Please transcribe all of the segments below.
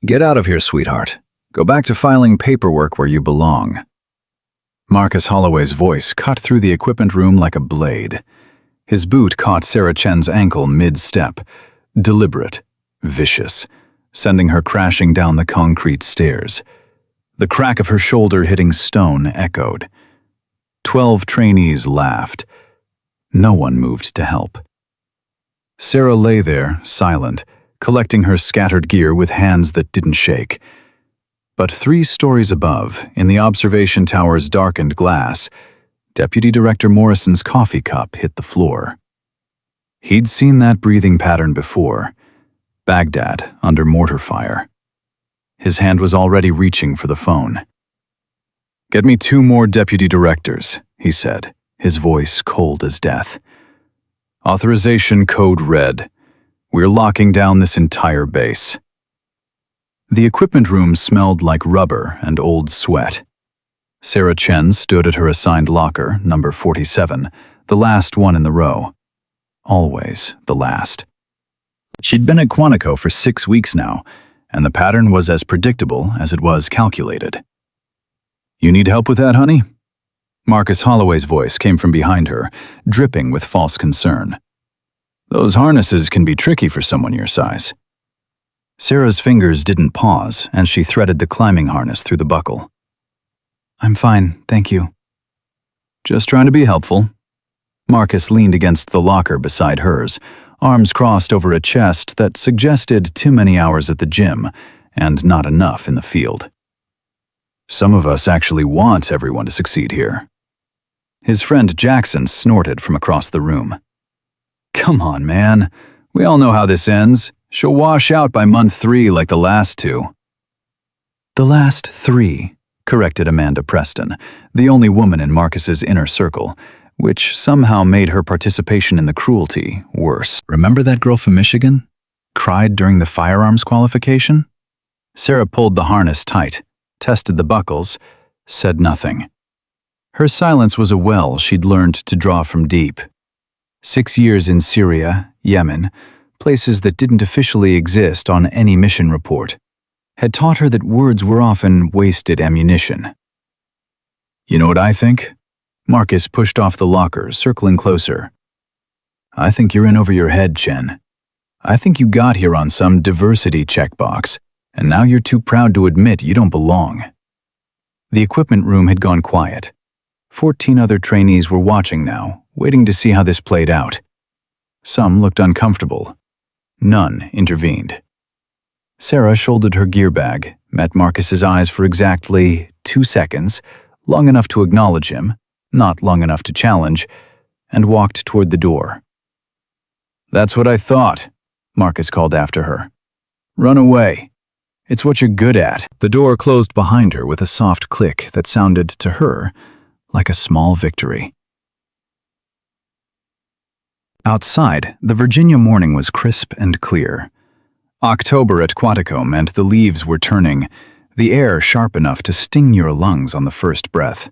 Get out of here, sweetheart. Go back to filing paperwork where you belong. Marcus Holloway's voice cut through the equipment room like a blade. His boot caught Sarah Chen's ankle mid-step, deliberate, vicious, sending her crashing down the concrete stairs. The crack of her shoulder hitting stone echoed. 12 trainees laughed. No one moved to help. Sarah lay there, silent, collecting her scattered gear with hands that didn't shake. But 3 stories above, in the observation tower's darkened glass, Deputy Director Morrison's coffee cup hit the floor. He'd seen that breathing pattern before. Baghdad, under mortar fire. His hand was already reaching for the phone. "Get me 2 more deputy directors," he said, his voice cold as death. "Authorization code red. We're locking down this entire base." The equipment room smelled like rubber and old sweat. Sarah Chen stood at her assigned locker, number 47, the last one in the row. Always the last. She'd been at Quantico for 6 weeks now, and the pattern was as predictable as it was calculated. "You need help with that, honey?" Marcus Holloway's voice came from behind her, dripping with false concern. "Those harnesses can be tricky for someone your size." Sarah's fingers didn't pause, and she threaded the climbing harness through the buckle. "I'm fine, thank you." "Just trying to be helpful." Marcus leaned against the locker beside hers, arms crossed over a chest that suggested too many hours at the gym and not enough in the field. "Some of us actually want everyone to succeed here." His friend Jackson snorted from across the room. "Come on, man. We all know how this ends. She'll wash out by month 3 like the last 2. "The last 3, corrected Amanda Preston, the only woman in Marcus's inner circle, which somehow made her participation in the cruelty worse. "Remember that girl from Michigan? Cried during the firearms qualification?" Sarah pulled the harness tight, tested the buckles, said nothing. Her silence was a well she'd learned to draw from deep. 6 years in Syria, Yemen, places that didn't officially exist on any mission report, had taught her that words were often wasted ammunition. "You know what I think?" Marcus pushed off the locker, circling closer. "I think you're in over your head, Chen. I think you got here on some diversity checkbox, and now you're too proud to admit you don't belong." The equipment room had gone quiet. 14 other trainees were watching now, waiting to see how this played out. Some looked uncomfortable. None intervened. Sarah shouldered her gear bag, met Marcus's eyes for exactly 2 seconds, long enough to acknowledge him, not long enough to challenge, and walked toward the door. "That's what I thought," Marcus called after her. "Run away. It's what you're good at." The door closed behind her with a soft click that sounded to her like a small victory. Outside, the Virginia morning was crisp and clear. October at Quantico meant the leaves were turning, the air sharp enough to sting your lungs on the first breath.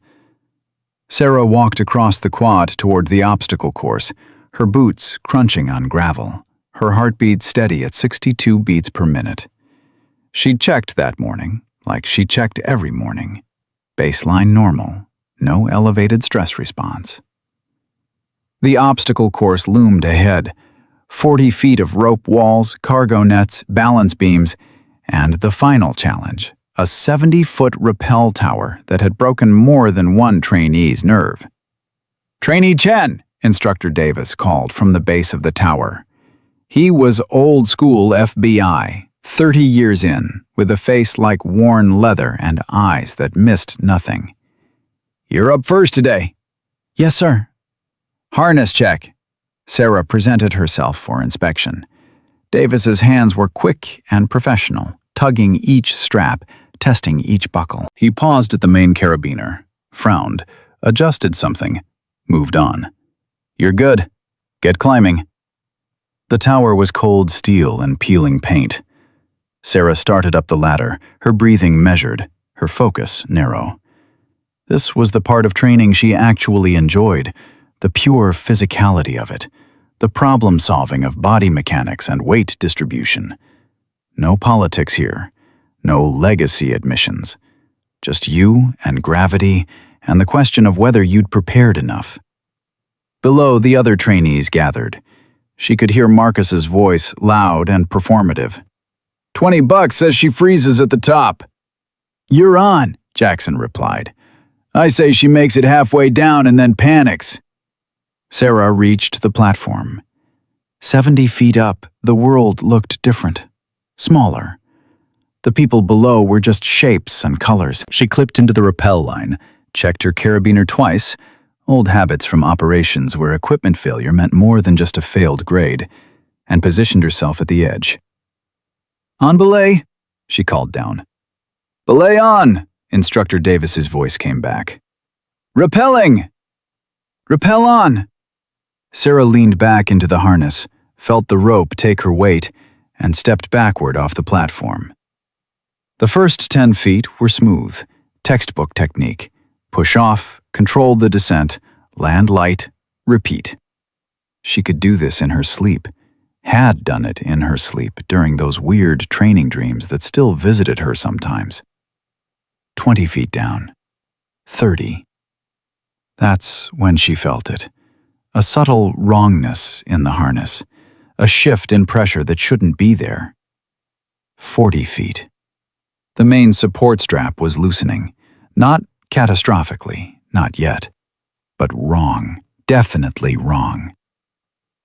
Sarah walked across the quad toward the obstacle course, her boots crunching on gravel, her heartbeat steady at 62 beats per minute. She'd checked that morning, like she checked every morning. Baseline normal, no elevated stress response. The obstacle course loomed ahead, 40 feet of rope walls, cargo nets, balance beams, and the final challenge, a 70-foot rappel tower that had broken more than one trainee's nerve. "Trainee Chen," Instructor Davis called from the base of the tower. He was old-school FBI, 30 years in, with a face like worn leather and eyes that missed nothing. "You're up first today." "Yes, sir." "Harness check." Sarah presented herself for inspection. Davis's hands were quick and professional, tugging each strap, testing each buckle. He paused at the main carabiner, frowned, adjusted something, moved on. "You're good. Get climbing." The tower was cold steel and peeling paint. Sarah started up the ladder, her breathing measured, her focus narrow. This was the part of training she actually enjoyed, the pure physicality of it, the problem-solving of body mechanics and weight distribution. No politics here, No legacy admissions. Just you and gravity and the question of whether you'd prepared enough. Below, the other trainees gathered. She could hear Marcus's voice, loud and performative. $20 says she freezes at the top. You're on, Jackson replied. I say she makes it halfway down and then panics. Sarah reached the platform. 70 feet up, the world looked different. Smaller. The people below were just shapes and colors. She clipped into the rappel line, checked her carabiner twice, old habits from operations where equipment failure meant more than just a failed grade, and positioned herself at the edge. On belay, she called down. Belay on, Instructor Davis's voice came back. Rappelling! Rappel on! Sarah leaned back into the harness, felt the rope take her weight, and stepped backward off the platform. The first 10 feet were smooth, textbook technique. Push off, control the descent, land light, repeat. She could do this in her sleep, had done it in her sleep during those weird training dreams that still visited her sometimes. 20 feet down. 30. That's when she felt it. A subtle wrongness in the harness. A shift in pressure that shouldn't be there. 40 feet. The main support strap was loosening. Not catastrophically, not yet. But wrong. Definitely wrong.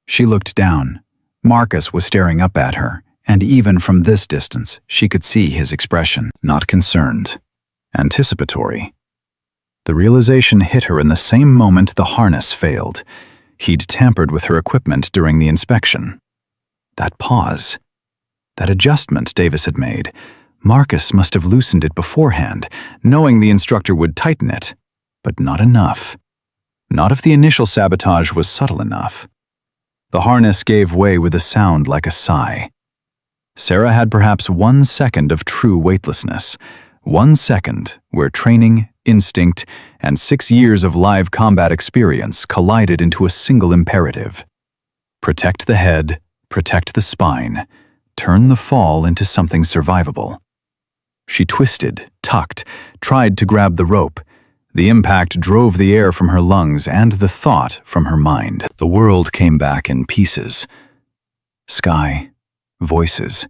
She looked down. Marcus was staring up at her, and even from this distance, she could see his expression. Not concerned. Anticipatory. The realization hit her in the same moment the harness failed. He'd tampered with her equipment during the inspection. That pause. That adjustment Davis had made. Marcus must have loosened it beforehand, knowing the instructor would tighten it. But not enough. Not if the initial sabotage was subtle enough. The harness gave way with a sound like a sigh. Sarah had perhaps 1 second of true weightlessness. 1 second where training, instinct, and 6 years of live combat experience collided into a single imperative. Protect the head, protect the spine, turn the fall into something survivable. She twisted, tucked, tried to grab the rope. The impact drove the air from her lungs and the thought from her mind. The world came back in pieces. Sky, voices,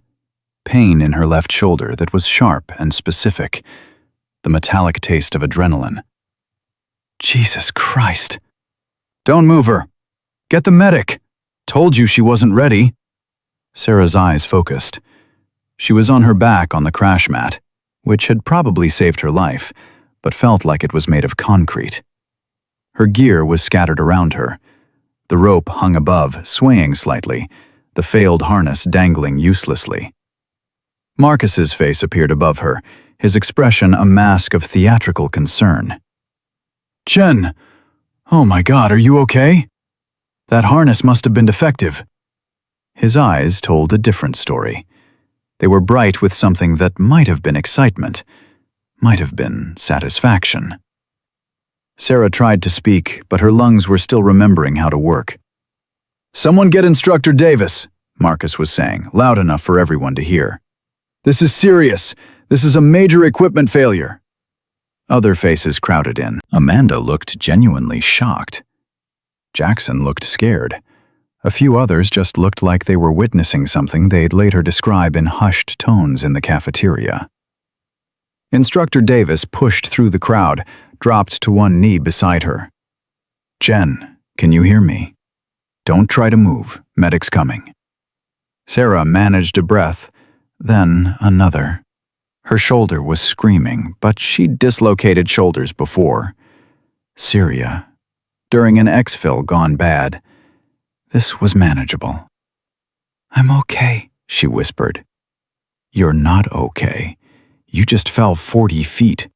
pain in her left shoulder that was sharp and specific, the metallic taste of adrenaline. Jesus Christ. Don't move her. Get the medic. Told you she wasn't ready. Sarah's eyes focused. She was on her back on the crash mat, which had probably saved her life, but felt like it was made of concrete. Her gear was scattered around her. The rope hung above, swaying slightly, the failed harness dangling uselessly. Marcus's face appeared above her, his expression a mask of theatrical concern. Jen! Oh my God, are you okay? That harness must have been defective. His eyes told a different story. They were bright with something that might have been excitement, might have been satisfaction. Sarah tried to speak, but her lungs were still remembering how to work. Someone get Instructor Davis, Marcus was saying, loud enough for everyone to hear. This is serious. This is a major equipment failure. Other faces crowded in. Amanda looked genuinely shocked. Jackson looked scared. A few others just looked like they were witnessing something they'd later describe in hushed tones in the cafeteria. Instructor Davis pushed through the crowd, dropped to one knee beside her. Jen, can you hear me? Don't try to move. Medic's coming. Sarah managed a breath, then another. Her shoulder was screaming, but she'd dislocated shoulders before. Syria. During an exfil gone bad. This was manageable. I'm okay, she whispered. You're not okay. You just fell 40 feet.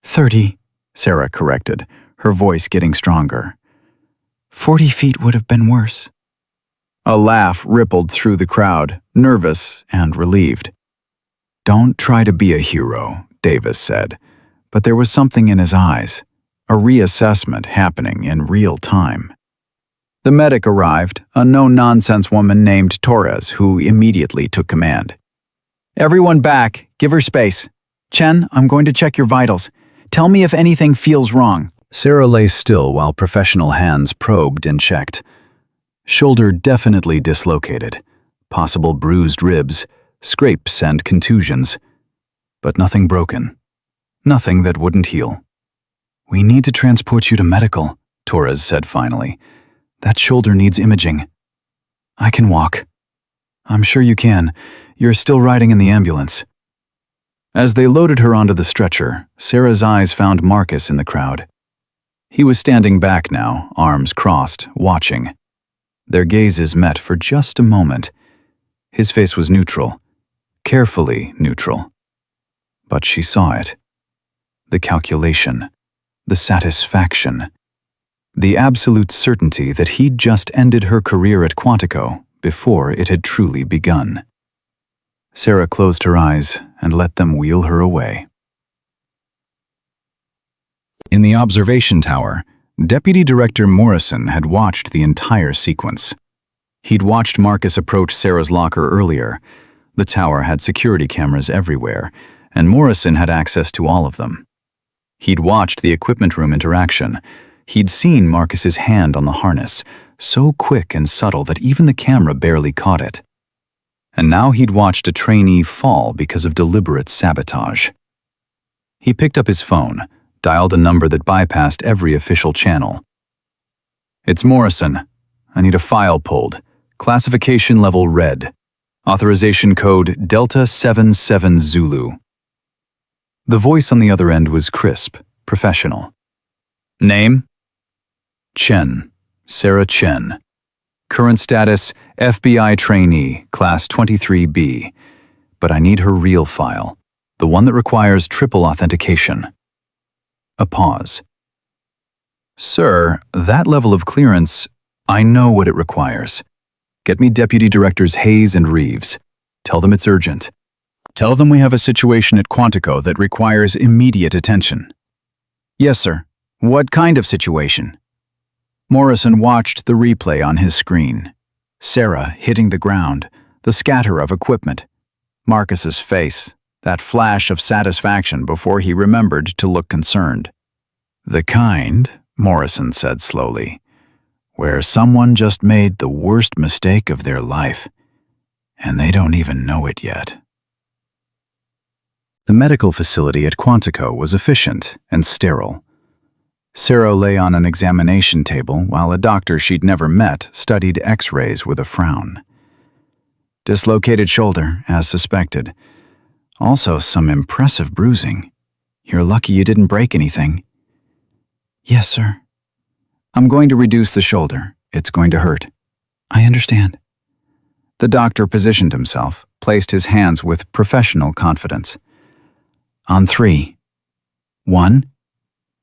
30, Sarah corrected, her voice getting stronger. 40 feet would have been worse. A laugh rippled through the crowd, nervous and relieved. Don't try to be a hero, Davis said, but there was something in his eyes, a reassessment happening in real time. The medic arrived, a no-nonsense woman named Torres, who immediately took command. Everyone back. Give her space. Chen, I'm going to check your vitals. Tell me if anything feels wrong. Sarah lay still while professional hands probed and checked. Shoulder definitely dislocated. Possible bruised ribs, scrapes and contusions. But nothing broken. Nothing that wouldn't heal. "We need to transport you to medical," Torres said finally. "That shoulder needs imaging." "I can walk." "I'm sure you can. You're still riding in the ambulance." As they loaded her onto the stretcher, Sarah's eyes found Marcus in the crowd. He was standing back now, arms crossed, watching. Their gazes met for just a moment. His face was neutral, carefully neutral. But she saw it. The calculation, the satisfaction, the absolute certainty that he'd just ended her career at Quantico before it had truly begun. Sarah closed her eyes and let them wheel her away. In the observation tower, Deputy Director Morrison had watched the entire sequence. He'd watched Marcus approach Sarah's locker earlier. The tower had security cameras everywhere, and Morrison had access to all of them. He'd watched the equipment room interaction. He'd seen Marcus's hand on the harness, so quick and subtle that even the camera barely caught it. And now he'd watched a trainee fall because of deliberate sabotage. He picked up his phone, dialed a number that bypassed every official channel. "It's Morrison. I need a file pulled. Classification level red. Authorization code Delta 77 Zulu." The voice on the other end was crisp, professional. "Name?" "Chen. Sarah Chen. Current status, FBI trainee, Class 23B. But I need her real file, the one that requires triple authentication." A pause. "Sir, that level of clearance, I know what it requires. Get me Deputy Directors Hayes and Reeves. Tell them it's urgent. Tell them we have a situation at Quantico that requires immediate attention." "Yes, sir. What kind of situation?" Morrison watched the replay on his screen. Sarah hitting the ground, the scatter of equipment. Marcus's face, that flash of satisfaction before he remembered to look concerned. "The kind," Morrison said slowly, "where someone just made the worst mistake of their life, and they don't even know it yet." The medical facility at Quantico was efficient and sterile. Sarah lay on an examination table while a doctor she'd never met studied X-rays with a frown. "Dislocated shoulder, as suspected. Also some impressive bruising. You're lucky you didn't break anything." "Yes, sir." "I'm going to reduce the shoulder. It's going to hurt." "I understand." The doctor positioned himself, placed his hands with professional confidence. "On 3. 1.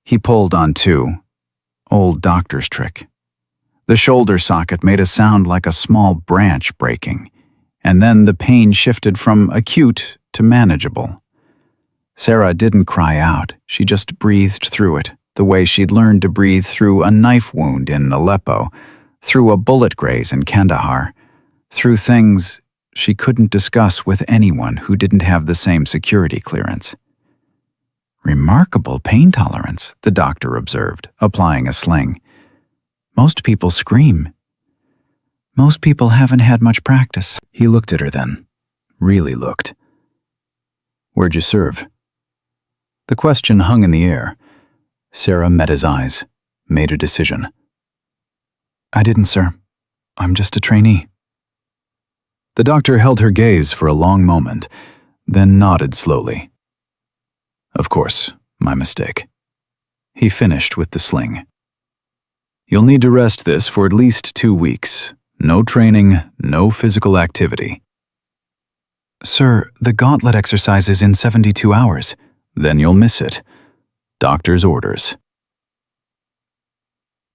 He pulled on 2. Old doctor's trick. The shoulder socket made a sound like a small branch breaking, and then the pain shifted from acute to manageable. Sarah didn't cry out, she just breathed through it, the way she'd learned to breathe through a knife wound in Aleppo, through a bullet graze in Kandahar, through things she couldn't discuss with anyone who didn't have the same security clearance. "Remarkable pain tolerance," the doctor observed, applying a sling. "Most people scream." "Most people haven't had much practice." He looked at her then. Really looked. "Where'd you serve?" The question hung in the air. Sarah met his eyes, made a decision. "I didn't, sir. I'm just a trainee." The doctor held her gaze for a long moment, then nodded slowly. "Of course, my mistake." He finished with the sling. "You'll need to rest this for at least 2 weeks. No training, no physical activity." "Sir, the gauntlet exercise is in 72 hours. Then you'll miss it. Doctor's orders."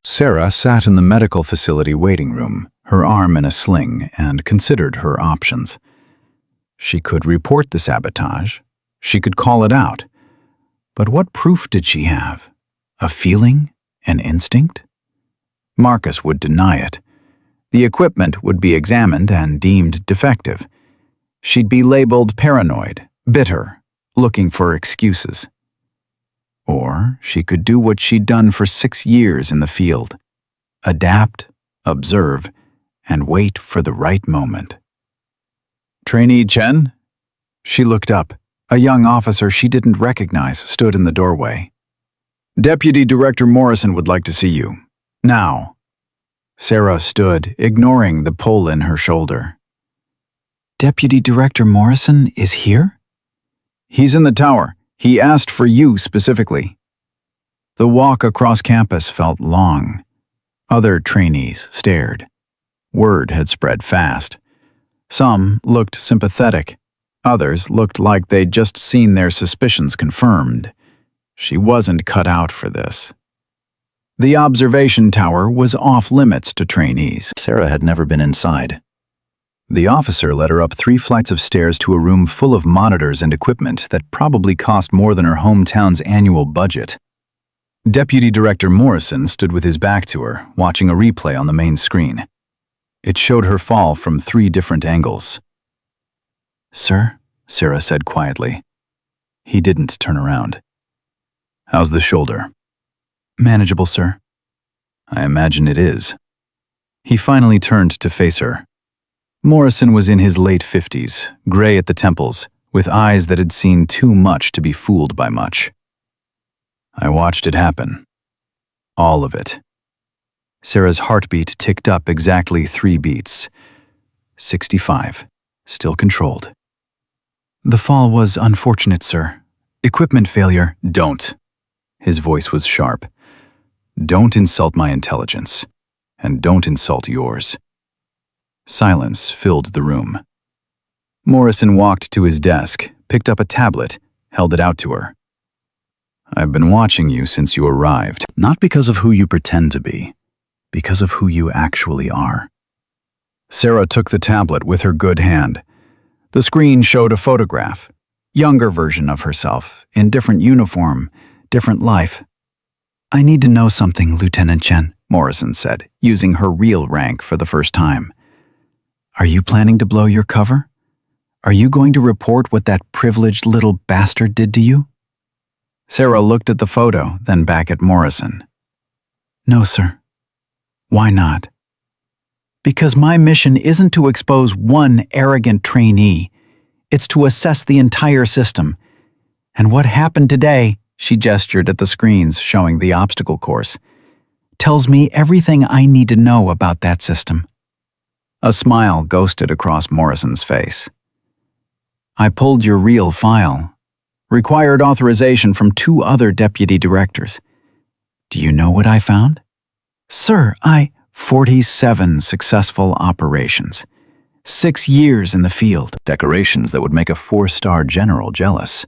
Sarah sat in the medical facility waiting room, her arm in a sling, and considered her options. She could report the sabotage. She could call it out. But what proof did she have? A feeling? An instinct? Marcus would deny it. The equipment would be examined and deemed defective. She'd be labeled paranoid, bitter, looking for excuses. Or she could do what she'd done for 6 years in the field: adapt, observe, and wait for the right moment. "Trainee Chen?" She looked up. A young officer she didn't recognize stood in the doorway. "Deputy Director Morrison would like to see you. Now." Sarah stood, ignoring the pull in her shoulder. "Deputy Director Morrison is here?" "He's in the tower. He asked for you specifically." The walk across campus felt long. Other trainees stared. Word had spread fast. Some looked sympathetic. Others looked like they'd just seen their suspicions confirmed. She wasn't cut out for this. The observation tower was off limits to trainees. Sarah had never been inside. The officer led her up 3 flights of stairs to a room full of monitors and equipment that probably cost more than her hometown's annual budget. Deputy Director Morrison stood with his back to her, watching a replay on the main screen. It showed her fall from 3 different angles. "Sir," Sarah said quietly. He didn't turn around. "How's the shoulder?" "Manageable, sir." "I imagine it is." He finally turned to face her. Morrison was in his late 50s, gray at the temples, with eyes that had seen too much to be fooled by much. "I watched it happen. All of it." Sarah's heartbeat ticked up exactly 3 beats. 65. Still controlled. "The fall was unfortunate, sir. Equipment failure." "Don't." His voice was sharp. "Don't insult my intelligence. And don't insult yours." Silence filled the room. Morrison walked to his desk, picked up a tablet, held it out to her. "I've been watching you since you arrived, not because of who you pretend to be, because of who you actually are." Sarah took the tablet with her good hand. The screen showed a photograph, younger version of herself, in different uniform, different life. "I need to know something, Lieutenant Chen," Morrison said, using her real rank for the first time. "Are you planning to blow your cover? Are you going to report what that privileged little bastard did to you?" Sarah looked at the photo, then back at Morrison. "No, sir." "Why not?" "Because my mission isn't to expose one arrogant trainee. It's to assess the entire system. And what happened today," she gestured at the screens showing the obstacle course, "tells me everything I need to know about that system." A smile ghosted across Morrison's face. "I pulled your real file. Required authorization from 2 other deputy directors. Do you know what I found?" "Sir, 47 successful operations. 6 years in the field." "Decorations that would make a 4-star general jealous.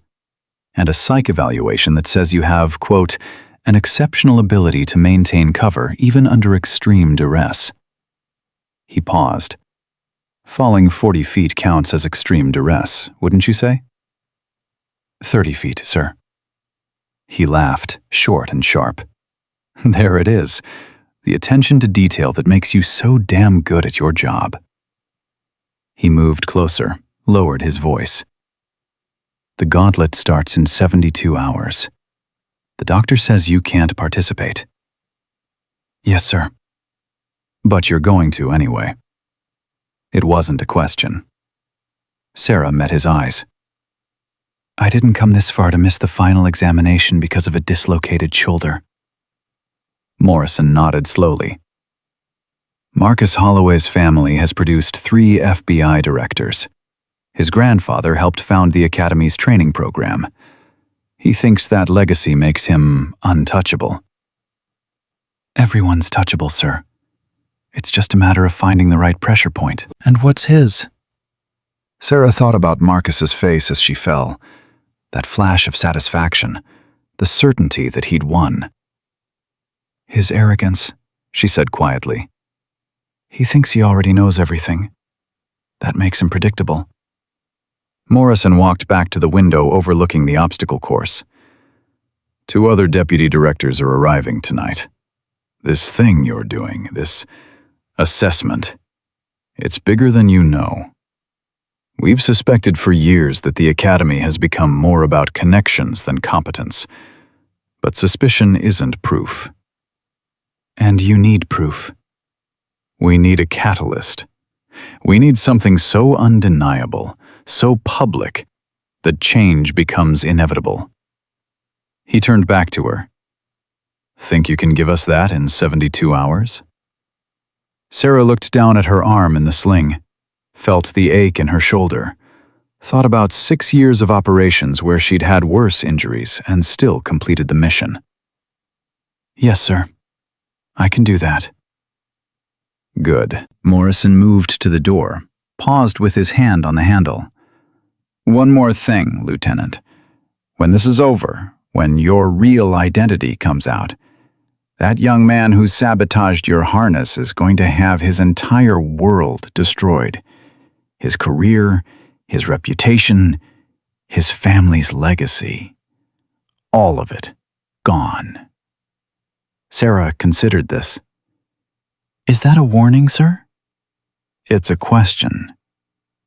And a psych evaluation that says you have, quote, an exceptional ability to maintain cover even under extreme duress." He paused. "Falling 40 feet counts as extreme duress, wouldn't you say?" 30 feet, sir." He laughed, short and sharp. "There it is. The attention to detail that makes you so damn good at your job." He moved closer, lowered his voice. "The gauntlet starts in 72 hours. The doctor says you can't participate." "Yes, sir." "But you're going to anyway." It wasn't a question. Sarah met his eyes. "I didn't come this far to miss the final examination because of a dislocated shoulder." Morrison nodded slowly. "Marcus Holloway's family has produced 3 FBI directors. His grandfather helped found the Academy's training program. He thinks that legacy makes him untouchable." "Everyone's touchable, sir. It's just a matter of finding the right pressure point." "And what's his?" Sarah thought about Marcus's face as she fell. That flash of satisfaction, the certainty that he'd won. "His arrogance," she said quietly. "He thinks he already knows everything. That makes him predictable." Morrison walked back to the window overlooking the obstacle course. 2 other deputy directors are arriving tonight. This thing you're doing, this assessment, it's bigger than you know. We've suspected for years that the Academy has become more about connections than competence. But suspicion isn't proof. And you need proof. We need a catalyst. We need something so undeniable, so public, that change becomes inevitable. He turned back to her. Think you can give us that in 72 hours? Sarah looked down at her arm in the sling, felt the ache in her shoulder, thought about 6 years of operations where she'd had worse injuries and still completed the mission. Yes, sir. I can do that. Good. Morrison moved to the door, paused with his hand on the handle. One more thing, Lieutenant. When this is over, when your real identity comes out, that young man who sabotaged your harness is going to have his entire world destroyed. His career, his reputation, his family's legacy. All of it gone. Sarah considered this. Is that a warning, sir? It's a question.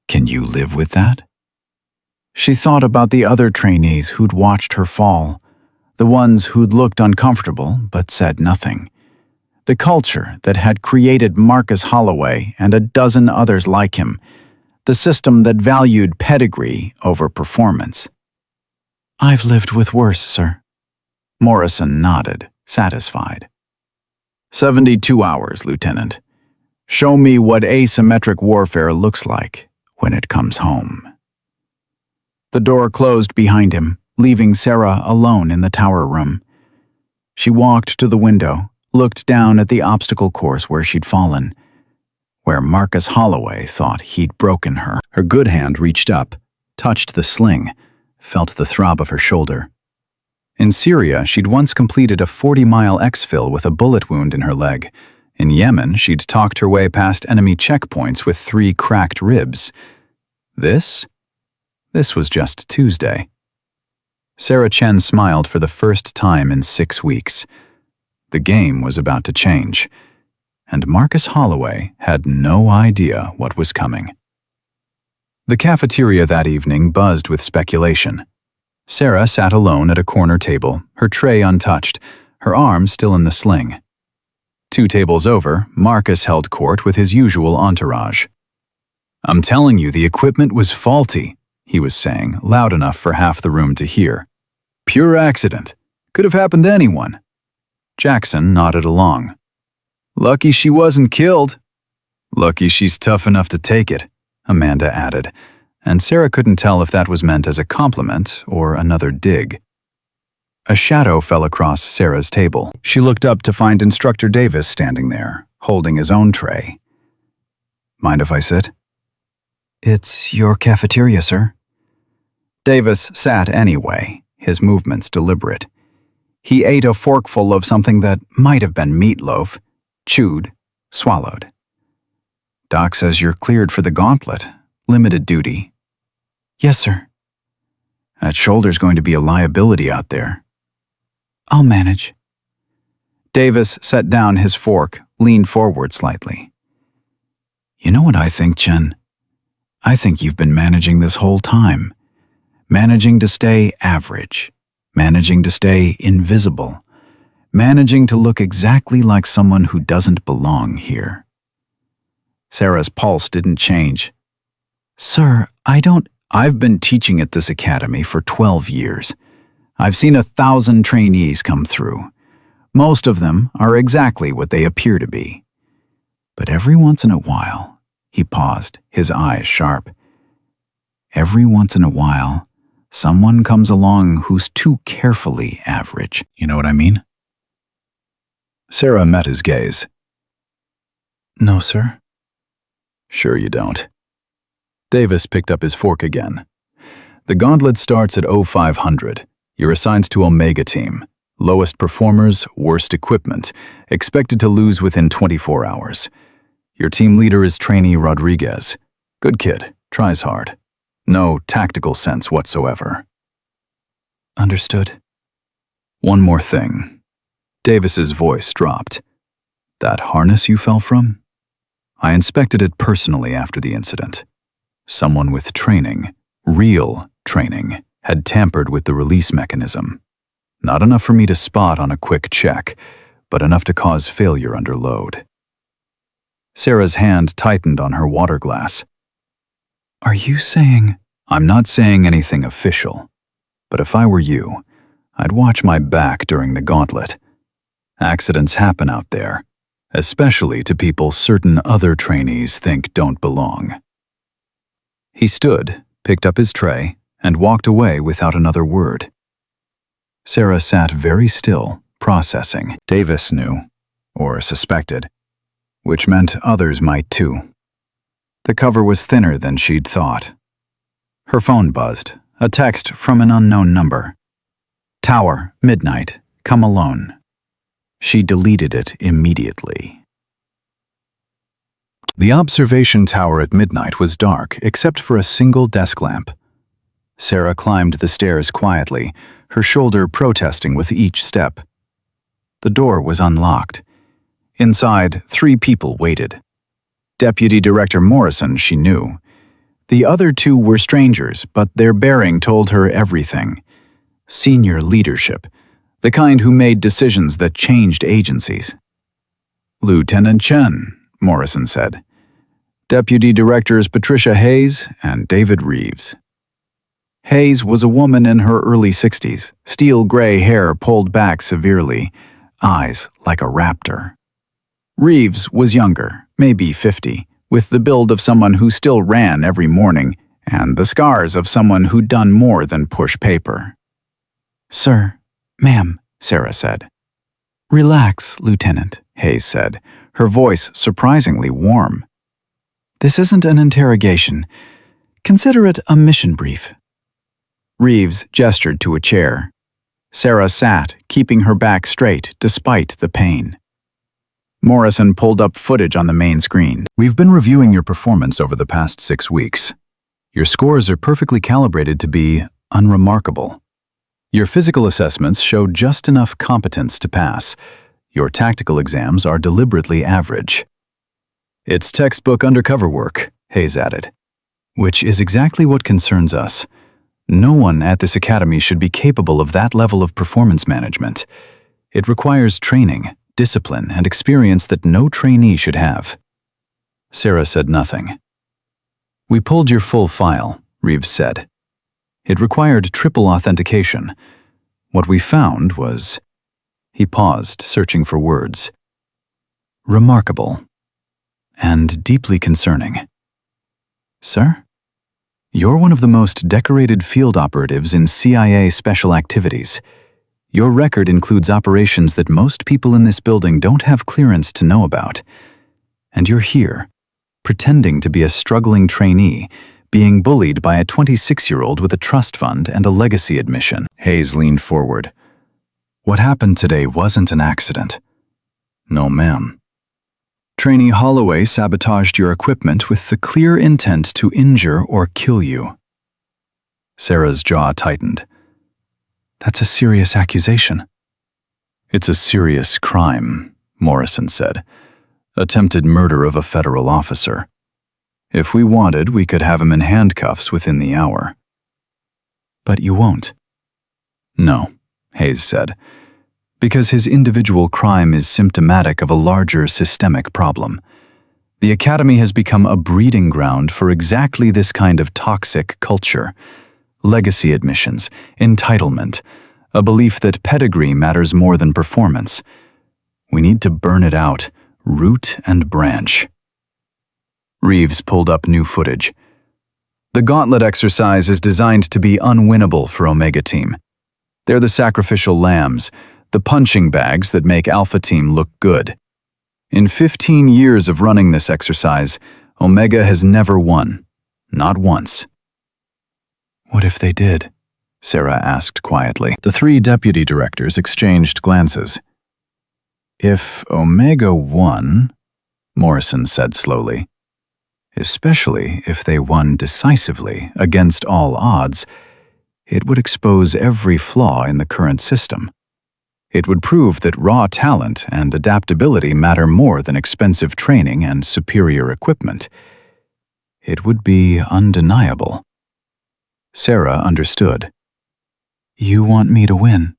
Can you live with that? She thought about the other trainees who'd watched her fall, the ones who'd looked uncomfortable but said nothing, the culture that had created Marcus Holloway and a dozen others like him, the system that valued pedigree over performance. I've lived with worse, sir. Morrison nodded, satisfied. 72 hours, Lieutenant. Show me what asymmetric warfare looks like when it comes home. The door closed behind him, leaving Sarah alone in the tower room. She walked to the window, looked down at the obstacle course where she'd fallen, where Marcus Holloway thought he'd broken her. Her good hand reached up, touched the sling, felt the throb of her shoulder. In Syria, she'd once completed a 40-mile exfil with a bullet wound in her leg. In Yemen, she'd talked her way past enemy checkpoints with 3 cracked ribs. This was just Tuesday. Sarah Chen smiled for the first time in 6 weeks. The game was about to change, and Marcus Holloway had no idea what was coming. The cafeteria that evening buzzed with speculation. Sarah sat alone at a corner table, her tray untouched, her arm still in the sling. 2 tables over, Marcus held court with his usual entourage. I'm telling you, the equipment was faulty, he was saying, loud enough for half the room to hear. Pure accident. Could have happened to anyone. Jackson nodded along. Lucky she wasn't killed. Lucky she's tough enough to take it, Amanda added, and Sarah couldn't tell if that was meant as a compliment or another dig. A shadow fell across Sarah's table. She looked up to find Instructor Davis standing there, holding his own tray. Mind if I sit? It's your cafeteria, sir. Davis sat anyway, his movements deliberate. He ate a forkful of something that might have been meatloaf, chewed, swallowed. Doc says you're cleared for the gauntlet, limited duty. Yes, sir. That shoulder's going to be a liability out there. I'll manage. Davis set down his fork, leaned forward slightly. You know what I think, Chen? I think you've been managing this whole time. Managing to stay average. Managing to stay invisible. Managing to look exactly like someone who doesn't belong here. Sarah's pulse didn't change. Sir, I've been teaching at this academy for 12 years. I've seen 1,000 trainees come through. Most of them are exactly what they appear to be. But every once in a while, he paused, his eyes sharp. Every once in a while, someone comes along who's too carefully average. You know what I mean? Sarah met his gaze. No, sir. Sure you don't. Davis picked up his fork again. The gauntlet starts at 0500. You're assigned to Omega Team. Lowest performers, worst equipment. Expected to lose within 24 hours. Your team leader is Trainee Rodriguez. Good kid, tries hard. No tactical sense whatsoever. Understood. One more thing. Davis's voice dropped. That harness you fell from? I inspected it personally after the incident. Someone with training, real training, had tampered with the release mechanism. Not enough for me to spot on a quick check, but enough to cause failure under load. Sarah's hand tightened on her water glass. "Are you saying—" "I'm not saying anything official, but if I were you, I'd watch my back during the gauntlet. Accidents happen out there, especially to people certain other trainees think don't belong." He stood, picked up his tray, and walked away without another word. Sarah sat very still, processing. Davis knew, or suspected, which meant others might too. The cover was thinner than she'd thought. Her phone buzzed, a text from an unknown number. "Tower, midnight, come alone." She deleted it immediately. The observation tower at midnight was dark except for a single desk lamp. Sarah climbed the stairs quietly, her shoulder protesting with each step. The door was unlocked. Inside, 3 people waited. Deputy Director Morrison, she knew. The other 2 were strangers, but their bearing told her everything. Senior leadership, the kind who made decisions that changed agencies. "Lieutenant Chen," Morrison said. "Deputy Directors Patricia Hayes and David Reeves." Hayes was a woman in her early 60s, steel gray hair pulled back severely, eyes like a raptor. Reeves was younger, maybe 50, with the build of someone who still ran every morning and the scars of someone who'd done more than push paper. "Sir, ma'am," Sarah said. "Relax, Lieutenant," Hayes said, her voice surprisingly warm. "This isn't an interrogation. Consider it a mission brief." Reeves gestured to a chair. Sarah sat, keeping her back straight despite the pain. Morrison pulled up footage on the main screen. "We've been reviewing your performance over the past 6 weeks. Your scores are perfectly calibrated to be unremarkable. Your physical assessments showed just enough competence to pass. Your tactical exams are deliberately average." "It's textbook undercover work," Hayes added. "Which is exactly what concerns us. No one at this academy should be capable of that level of performance management. It requires training, discipline, and experience that no trainee should have." Sarah said nothing. "We pulled your full file," Reeves said. "It required triple authentication. What we found was—" He paused, searching for words. "Remarkable. And deeply concerning." "Sir? You're one of the most decorated field operatives in CIA special activities. Your record includes operations that most people in this building don't have clearance to know about. And you're here, pretending to be a struggling trainee, being bullied by a 26-year-old with a trust fund and a legacy admission." Hayes leaned forward. "What happened today wasn't an accident." "No, ma'am. Trainee Holloway sabotaged your equipment with the clear intent to injure or kill you." Sarah's jaw tightened. "That's a serious accusation." "It's a serious crime," Morrison said. "Attempted murder of a federal officer. If we wanted, we could have him in handcuffs within the hour." "But you won't." "No," Hayes said, "because his individual crime is symptomatic of a larger systemic problem. The Academy has become a breeding ground for exactly this kind of toxic culture. Legacy admissions, entitlement, a belief that pedigree matters more than performance. We need to burn it out, root and branch." Reeves pulled up new footage. "The gauntlet exercise is designed to be unwinnable for Omega Team. They're the sacrificial lambs, the punching bags that make Alpha Team look good. In 15 years of running this exercise, Omega has never won. Not once." "What if they did?" Sarah asked quietly. The 3 deputy directors exchanged glances. "If Omega won," Morrison said slowly, "especially if they won decisively against all odds, it would expose every flaw in the current system. It would prove that raw talent and adaptability matter more than expensive training and superior equipment. It would be undeniable. Sarah understood. You want me to win?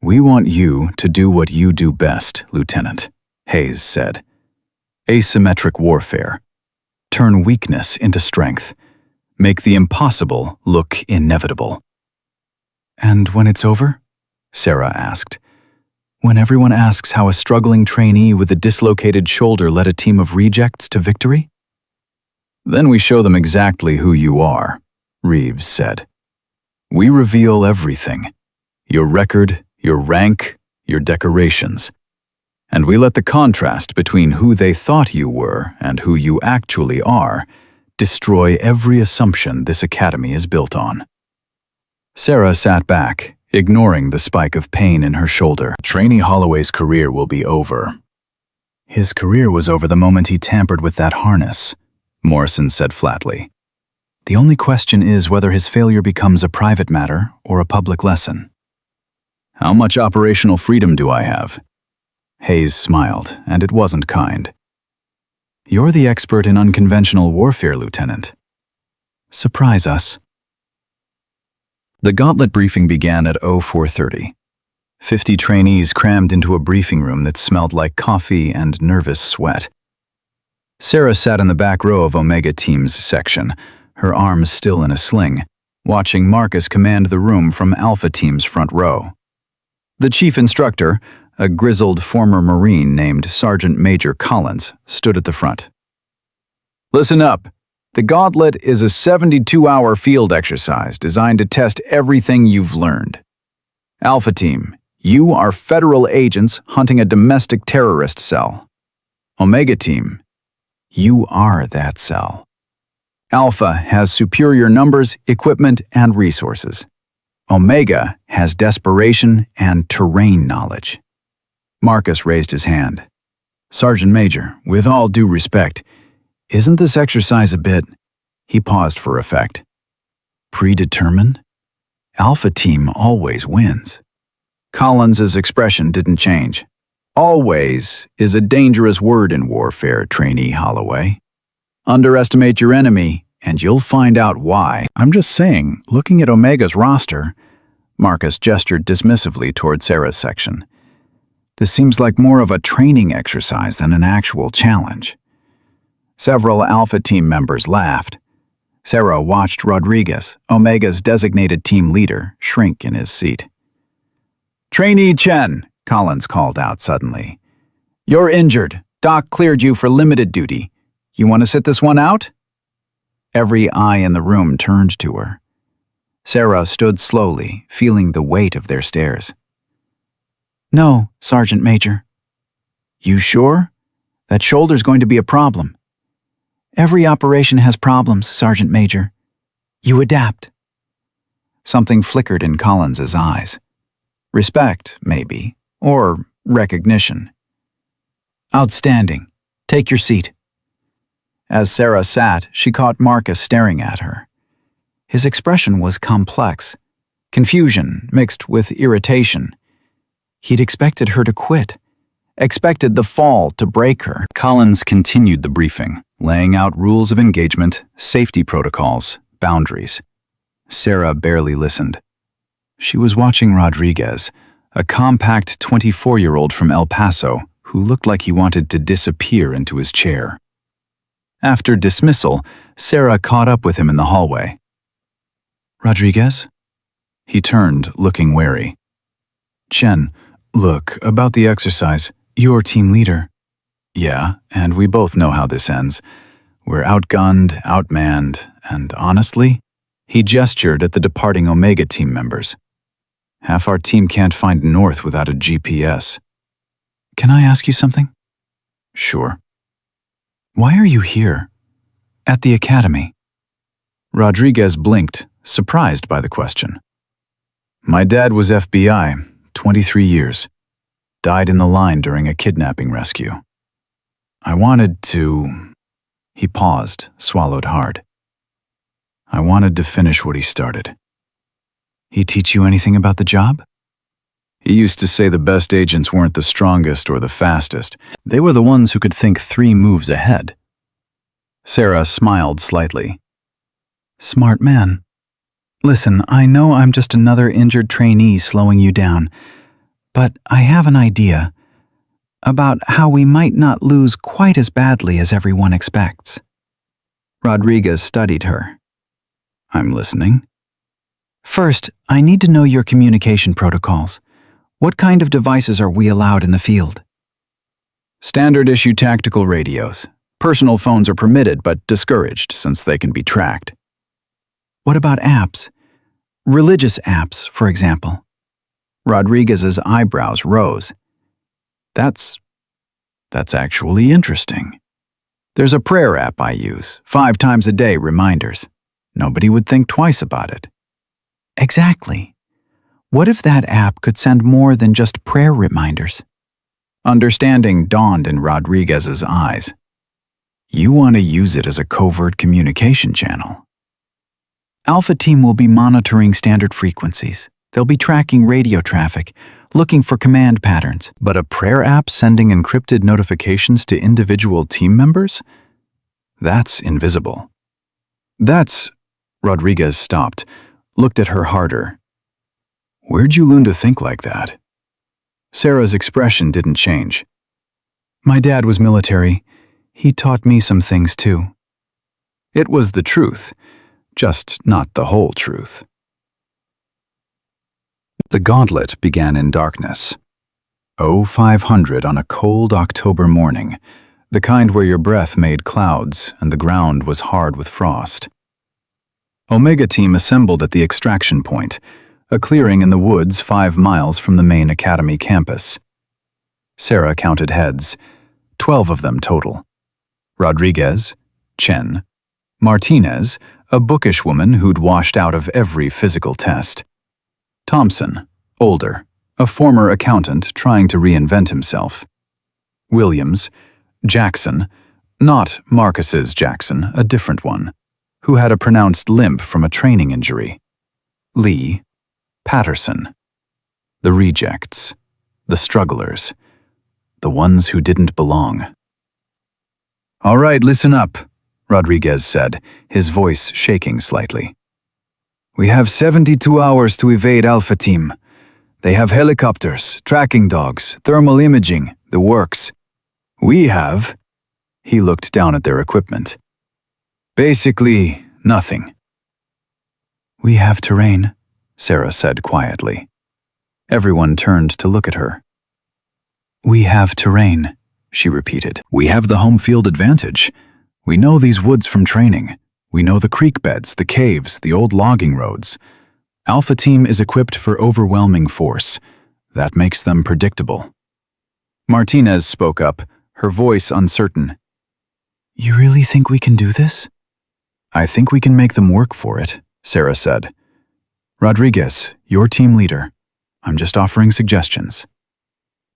We want you to do what you do best, Lieutenant, Hayes said. Asymmetric warfare. Turn weakness into strength. Make the impossible look inevitable. And when it's over? Sarah asked. When everyone asks how a struggling trainee with a dislocated shoulder led a team of rejects to victory? Then we show them exactly who you are, Reeves said. We reveal everything. Your record, your rank, your decorations. And we let the contrast between who they thought you were and who you actually are destroy every assumption this academy is built on. Sarah sat back, ignoring the spike of pain in her shoulder. Trainee Holloway's career will be over. His career was over the moment he tampered with that harness, Morrison said flatly. The only question is whether his failure becomes a private matter or a public lesson. How much operational freedom do I have? Hayes smiled, and it wasn't kind. You're the expert in unconventional warfare, Lieutenant. Surprise us. The gauntlet briefing began at 0430. 50 trainees crammed into a briefing room that smelled like coffee and nervous sweat. Sarah sat in the back row of Omega Team's section, her arms still in a sling, watching Marcus command the room from Alpha Team's front row. The chief instructor, a grizzled former Marine named Sergeant Major Collins, stood at the front. Listen up. The Gauntlet is a 72-hour field exercise designed to test everything you've learned. Alpha Team, you are federal agents hunting a domestic terrorist cell. Omega Team, you are that cell. Alpha has superior numbers, equipment, and resources. Omega has desperation and terrain knowledge. Marcus raised his hand. Sergeant Major, with all due respect, isn't this exercise a bit... He paused for effect. Predetermined? Alpha Team always wins. Collins's expression didn't change. Always is a dangerous word in warfare, Trainee Holloway. Underestimate your enemy, and you'll find out why. I'm just saying, looking at Omega's roster, Marcus gestured dismissively toward Sarah's section. This seems like more of a training exercise than an actual challenge. Several Alpha Team members laughed. Sarah watched Rodriguez, Omega's designated team leader, shrink in his seat. Trainee Chen, Collins called out suddenly. You're injured. Doc cleared you for limited duty. You want to sit this one out? Every eye in the room turned to her. Sarah stood slowly, feeling the weight of their stares. No, Sergeant Major. You sure? That shoulder's going to be a problem. Every operation has problems, Sergeant Major. You adapt. Something flickered in Collins's eyes. Respect, maybe, or recognition. Outstanding. Take your seat. As Sarah sat, she caught Marcus staring at her. His expression was complex, confusion mixed with irritation. He'd expected her to quit, expected the fall to break her. Collins continued the briefing, laying out rules of engagement, safety protocols, boundaries. Sarah barely listened. She was watching Rodriguez, a compact 24-year-old from El Paso who looked like he wanted to disappear into his chair. After dismissal, Sarah caught up with him in the hallway. Rodriguez? He turned, looking wary. Chen, look, about the exercise, you're team leader. Yeah, and we both know how this ends. We're outgunned, outmanned, and honestly, he gestured at the departing Omega team members. Half our team can't find north without a GPS. Can I ask you something? Sure. Why are you here? At the academy? Rodriguez blinked, surprised by the question. My dad was FBI, 23 years. Died in the line during a kidnapping rescue. I wanted to... He paused, swallowed hard. I wanted to finish what he started. He teach you anything about the job? He used to say the best agents weren't the strongest or the fastest. They were the ones who could think 3 moves ahead. Sarah smiled slightly. Smart man. Listen, I know I'm just another injured trainee slowing you down, but I have an idea about how we might not lose quite as badly as everyone expects. Rodriguez studied her. I'm listening. First, I need to know your communication protocols. What kind of devices are we allowed in the field? Standard issue tactical radios. Personal phones are permitted but discouraged since they can be tracked. What about apps? Religious apps, for example. Rodriguez's eyebrows rose. That's actually interesting. There's a prayer app I use, 5 times a day reminders. Nobody would think twice about it. Exactly. What if that app could send more than just prayer reminders? Understanding dawned in Rodriguez's eyes. You want to use it as a covert communication channel. Alpha Team will be monitoring standard frequencies. They'll be tracking radio traffic, looking for command patterns. But a prayer app sending encrypted notifications to individual team members? That's invisible. Rodriguez stopped, looked at her harder. Where'd you learn to think like that? Sarah's expression didn't change. My dad was military. He taught me some things too. It was the truth, just not the whole truth. The gauntlet began in darkness. 0500 on a cold October morning, the kind where your breath made clouds and the ground was hard with frost. Omega Team assembled at the extraction point, a clearing in the woods 5 miles from the main academy campus. Sarah counted heads, 12 of them total. Rodriguez, Chen, Martinez, a bookish woman who'd washed out of every physical test. Thompson, older, a former accountant trying to reinvent himself. Williams, Jackson, not Marcus's Jackson, a different one, who had a pronounced limp from a training injury. Lee, Patterson. The rejects, the strugglers, the ones who didn't belong. All right, listen up, Rodriguez said, his voice shaking slightly. We have 72 hours to evade Alpha Team. They have helicopters, tracking dogs, thermal imaging, the works. We have... He looked down at their equipment. Basically, nothing. We have terrain, Sarah said quietly. Everyone turned to look at her. We have terrain, she repeated. We have the home field advantage. We know these woods from training. We know the creek beds, the caves, the old logging roads. Alpha Team is equipped for overwhelming force. That makes them predictable. Martinez spoke up, her voice uncertain. You really think we can do this? I think we can make them work for it, Sarah said. Rodriguez, you're team leader. I'm just offering suggestions.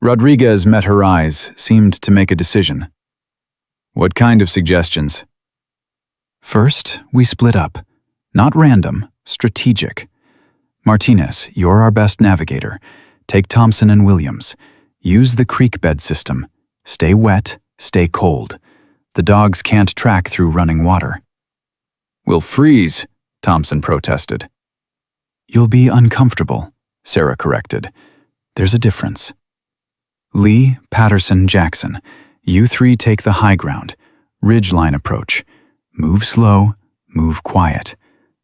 Rodriguez met her eyes, seemed to make a decision. What kind of suggestions? First, we split up. Not random, strategic. Martinez, you're our best navigator. Take Thompson and Williams. Use the creek bed system. Stay wet, stay cold. The dogs can't track through running water. We'll freeze, Thompson protested. You'll be uncomfortable, Sarah corrected. There's a difference. Lee, Patterson, Jackson, you 3 take the high ground, ridgeline approach. Move slow, move quiet.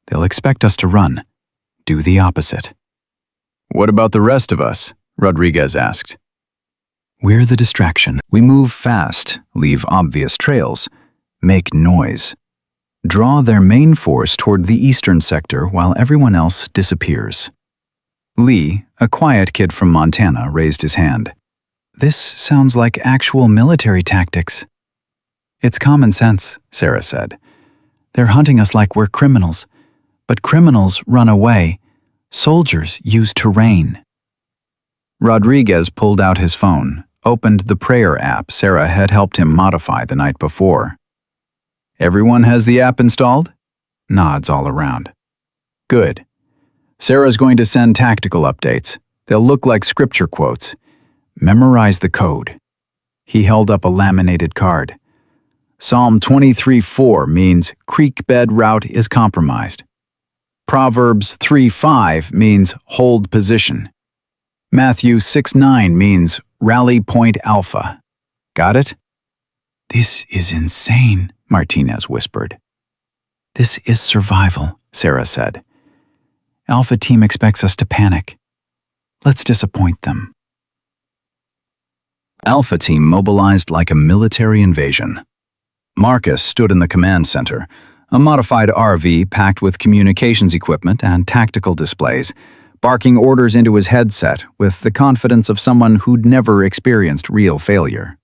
They'll expect us to run. Do the opposite. What about the rest of us? Rodriguez asked. We're the distraction. We move fast, leave obvious trails, make noise. Draw their main force toward the eastern sector while everyone else disappears. Lee, a quiet kid from Montana, raised his hand. This sounds like actual military tactics. It's common sense, Sarah said. They're hunting us like we're criminals. But criminals run away. Soldiers use terrain. Rodriguez pulled out his phone, opened the prayer app Sarah had helped him modify the night before. Everyone has the app installed? Nods all around. Good. Sarah's going to send tactical updates. They'll look like scripture quotes. Memorize the code. He held up a laminated card. Psalm 23:4 means creek bed route is compromised. Proverbs 3:5 means hold position. Matthew 6:9 means rally point alpha. Got it? This is insane, Martinez whispered. This is survival, Sarah said. Alpha team expects us to panic. Let's disappoint them. Alpha team mobilized like a military invasion. Marcus stood in the command center, a modified RV packed with communications equipment and tactical displays, barking orders into his headset with the confidence of someone who'd never experienced real failure.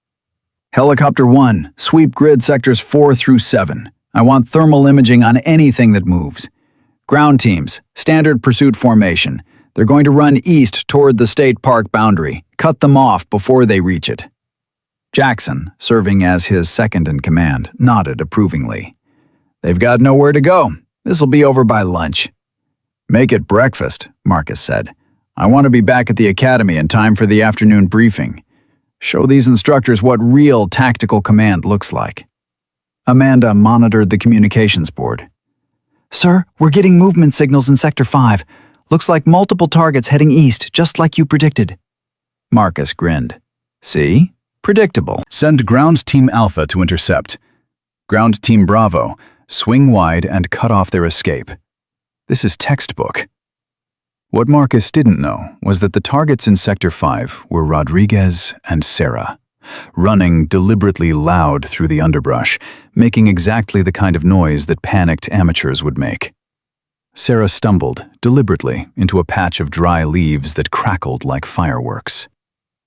Helicopter 1, sweep grid sectors 4 through 7. I want thermal imaging on anything that moves. Ground teams, standard pursuit formation. They're going to run east toward the state park boundary. Cut them off before they reach it. Jackson, serving as his second in command, nodded approvingly. They've got nowhere to go. This'll be over by lunch. Make it breakfast, Marcus said. I want to be back at the academy in time for the afternoon briefing. Show these instructors what real tactical command looks like. Amanda monitored the communications board. Sir, we're getting movement signals in Sector 5. Looks like multiple targets heading east, just like you predicted. Marcus grinned. See? Predictable. Send Ground Team Alpha to intercept. Ground Team Bravo, swing wide and cut off their escape. This is textbook. What Marcus didn't know was that the targets in Sector 5 were Rodriguez and Sarah, running deliberately loud through the underbrush, making exactly the kind of noise that panicked amateurs would make. Sarah stumbled, deliberately, into a patch of dry leaves that crackled like fireworks.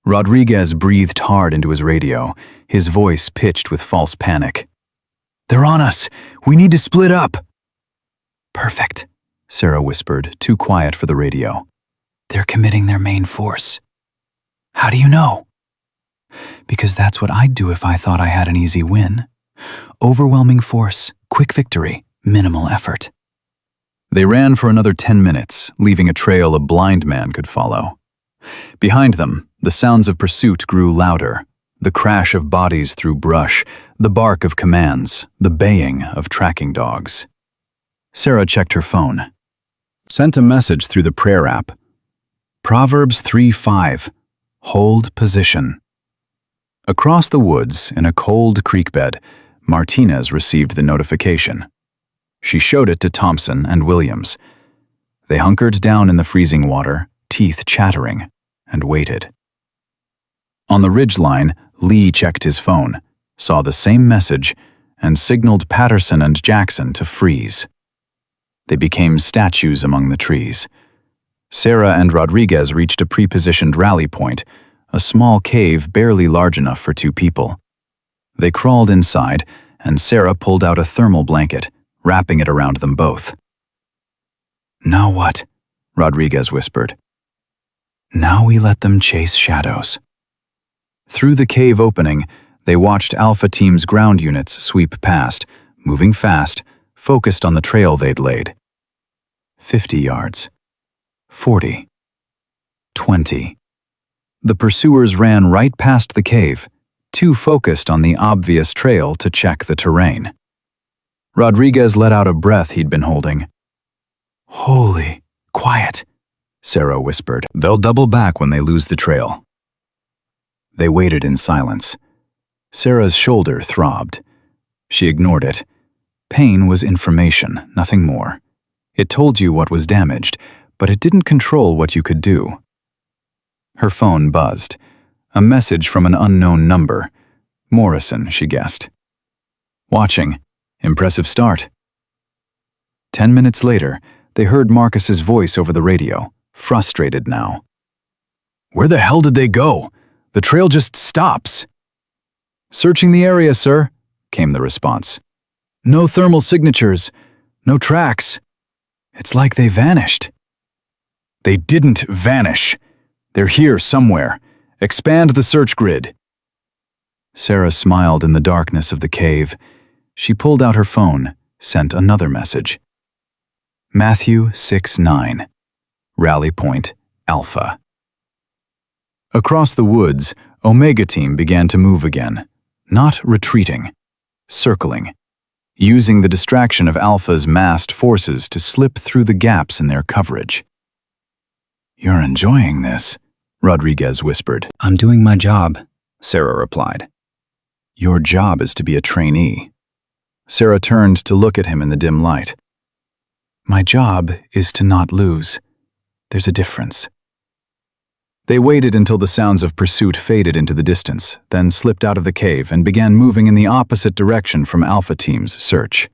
Rodriguez breathed hard into his radio, his voice pitched with false panic. They're on us! We need to split up! Perfect, Sarah whispered, too quiet for the radio. They're committing their main force. How do you know? Because that's what I'd do if I thought I had an easy win. Overwhelming force, quick victory, minimal effort. They ran for another 10 minutes, leaving a trail a blind man could follow. Behind them, the sounds of pursuit grew louder, the crash of bodies through brush, the bark of commands, the baying of tracking dogs. Sarah checked her phone. Sent a message through the prayer app. Proverbs 3:5. Hold position. Across the woods, in a cold creek bed, Martinez received the notification. She showed it to Thompson and Williams. They hunkered down in the freezing water, teeth chattering, and waited. On the ridgeline, Lee checked his phone, saw the same message, and signaled Patterson and Jackson to freeze. They became statues among the trees. Sarah and Rodriguez reached a pre-positioned rally point, a small cave barely large enough for 2 people. They crawled inside, and Sarah pulled out a thermal blanket, wrapping it around them both. Now what? Rodriguez whispered. Now we let them chase shadows. Through the cave opening, they watched Alpha Team's ground units sweep past, moving fast, focused on the trail they'd laid. 50 yards. 40. 20. The pursuers ran right past the cave, too focused on the obvious trail to check the terrain. Rodriguez let out a breath he'd been holding. Holy, quiet, Sarah whispered. They'll double back when they lose the trail. They waited in silence. Sarah's shoulder throbbed. She ignored it. Pain was information, nothing more. It told you what was damaged, but it didn't control what you could do. Her phone buzzed. A message from an unknown number. Morrison, she guessed. Watching. Impressive start. 10 minutes later, they heard Marcus's voice over the radio, frustrated now. Where the hell did they go? The trail just stops. Searching the area, sir, came the response. No thermal signatures, no tracks. It's like they vanished. They didn't vanish. They're here somewhere. Expand the search grid. Sarah smiled in the darkness of the cave. She pulled out her phone, sent another message. Matthew 6:9. Rally point Alpha. Across the woods, Omega Team began to move again, not retreating. circling, using the distraction of Alpha's massed forces to slip through the gaps in their coverage. "You're enjoying this," Rodriguez whispered. "I'm doing my job," Sarah replied. "Your job is to be a trainee." Sarah turned to look at him in the dim light. "My job is to not lose. There's a difference." They waited until the sounds of pursuit faded into the distance, then slipped out of the cave and began moving in the opposite direction from Alpha Team's search.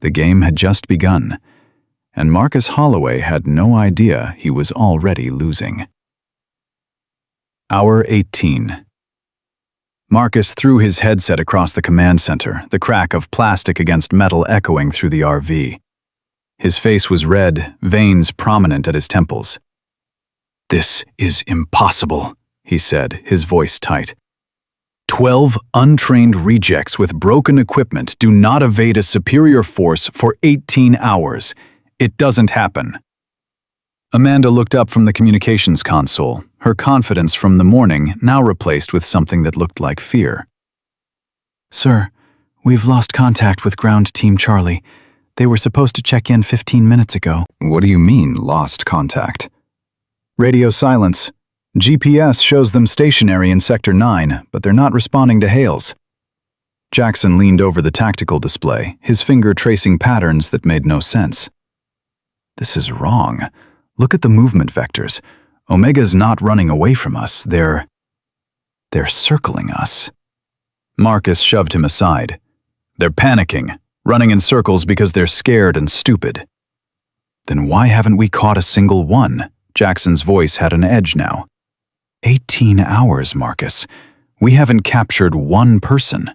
The game had just begun, and Marcus Holloway had no idea he was already losing. Hour 18. Marcus threw his headset across the command center, the crack of plastic against metal echoing through the RV. His face was red, veins prominent at his temples. "This is impossible," he said, his voice tight. 12 untrained rejects with broken equipment do not evade a superior force for 18 hours. It doesn't happen. Amanda looked up from the communications console, her confidence from the morning now replaced with something that looked like fear. "Sir, we've lost contact with Ground Team Charlie. They were supposed to check in 15 minutes ago." "What do you mean, lost contact?" "Radio silence. GPS shows them stationary in Sector 9, but they're not responding to hails." Jackson leaned over the tactical display, his finger tracing patterns that made no sense. "This is wrong. Look at the movement vectors. Omega's not running away from us. They're circling us." Marcus shoved him aside. "They're panicking, running in circles because they're scared and stupid." "Then why haven't we caught a single one?" Jackson's voice had an edge now. 18 hours, Marcus. We haven't captured one person."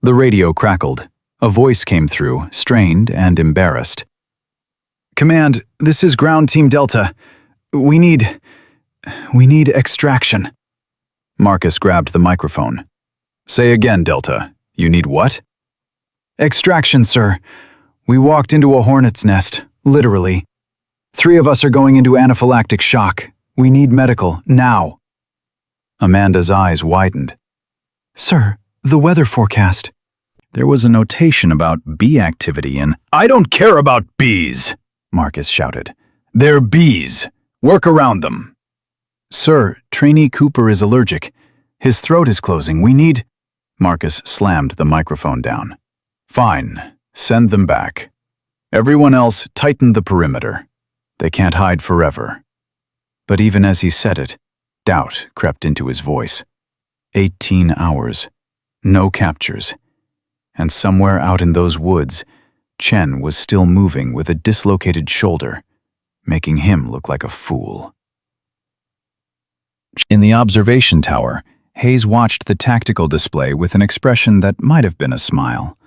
The radio crackled. A voice came through, strained and embarrassed. "Command, this is Ground Team Delta. We need extraction." Marcus grabbed the microphone. "Say again, Delta. You need what?" "Extraction, sir. We walked into a hornet's nest, literally. 3 of us are going into anaphylactic shock. We need medical, now." Amanda's eyes widened. "Sir, the weather forecast." There was a notation about bee activity in— "I don't care about bees," Marcus shouted. "They're bees. Work around them." "Sir, Trainee Cooper is allergic. His throat is closing. We need—" Marcus slammed the microphone down. "Fine. Send them back. Everyone else, tighten the perimeter. They can't hide forever." But even as he said it, doubt crept into his voice. 18 hours. No captures. And somewhere out in those woods, Chen was still moving with a dislocated shoulder, making him look like a fool. In the observation tower, Hayes watched the tactical display with an expression that might have been a smile.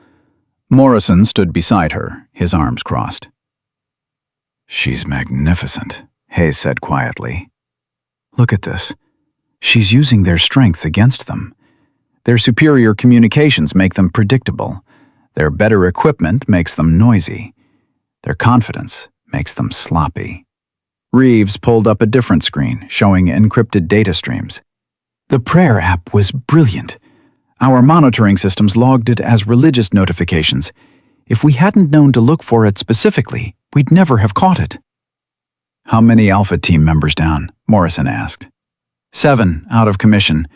Morrison stood beside her, his arms crossed. "She's magnificent," Hayes said quietly. "Look at this. She's using their strengths against them. Their superior communications make them predictable. Their better equipment makes them noisy. Their confidence makes them sloppy." Reeves pulled up a different screen, showing encrypted data streams. "The prayer app was brilliant. Our monitoring systems logged it as religious notifications. If we hadn't known to look for it specifically, we'd never have caught it." "How many Alpha Team members down?" Morrison asked. 7 out of commission.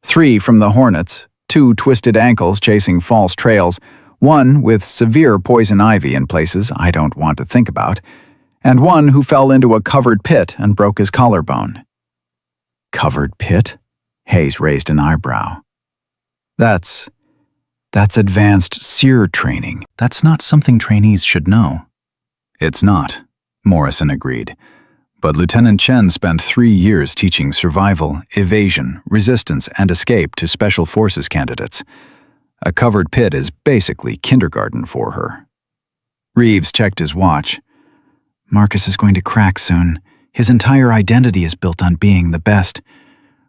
3 from the Hornets, 2 twisted ankles chasing false trails, 1 with severe poison ivy in places I don't want to think about, and 1 who fell into a covered pit and broke his collarbone." "Covered pit?" Hayes raised an eyebrow. That's advanced SEER training. That's not something trainees should know." "It's not," Morrison agreed. "But Lieutenant Chen spent 3 years teaching survival, evasion, resistance, and escape to Special Forces candidates. A covered pit is basically kindergarten for her." Reeves checked his watch. "Marcus is going to crack soon. His entire identity is built on being the best.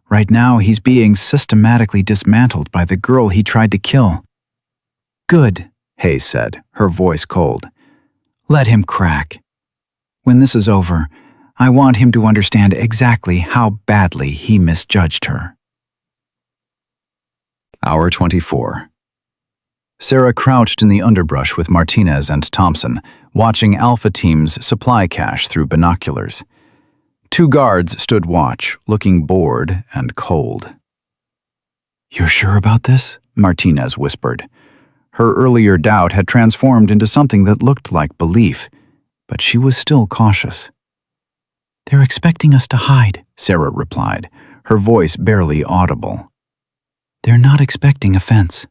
Right now, he's being systematically dismantled by the girl he tried to kill." "Good," Hayes said, her voice cold. "Let him crack. When this is over, I want him to understand exactly how badly he misjudged her." Hour 24. Sarah crouched in the underbrush with Martinez and Thompson, watching Alpha Team's supply cache through binoculars. 2 guards stood watch, looking bored and cold. "You're sure about this?" Martinez whispered. Her earlier doubt had transformed into something that looked like belief, but she was still cautious. "They're expecting us to hide," Sarah replied, her voice barely audible. "They're not expecting offense."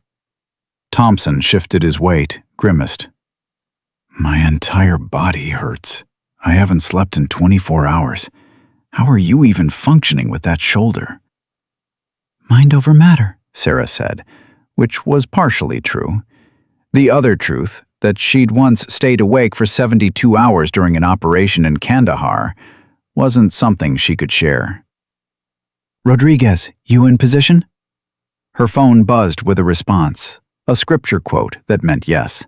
Thompson shifted his weight, grimaced. "My entire body hurts. I haven't slept in 24 hours. How are you even functioning with that shoulder?" "Mind over matter," Sarah said, which was partially true. The other truth, that she'd once stayed awake for 72 hours during an operation in Kandahar, wasn't something she could share. "Rodriguez, you in position?" Her phone buzzed with a response, a scripture quote that meant yes.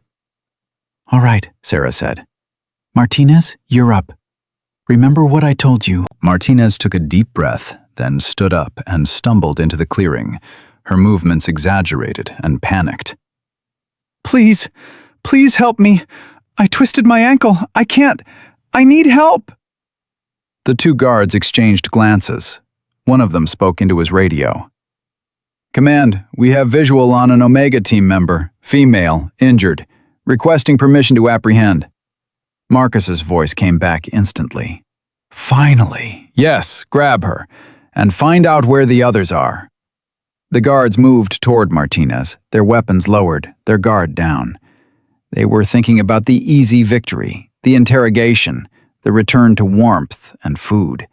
"All right," Sarah said. "Martinez, you're up. Remember what I told you." Martinez took a deep breath, then stood up and stumbled into the clearing, her movements exaggerated and panicked. "Please, please help me. I twisted my ankle. I can't. I need help." The 2 guards exchanged glances. One of them spoke into his radio. "Command, we have visual on an Omega team member, female, injured, requesting permission to apprehend." Marcus's voice came back instantly. "Finally. Yes, grab her, and find out where the others are." The guards moved toward Martinez, their weapons lowered, their guard down. They were thinking about the easy victory, the interrogation, the return to warmth and food.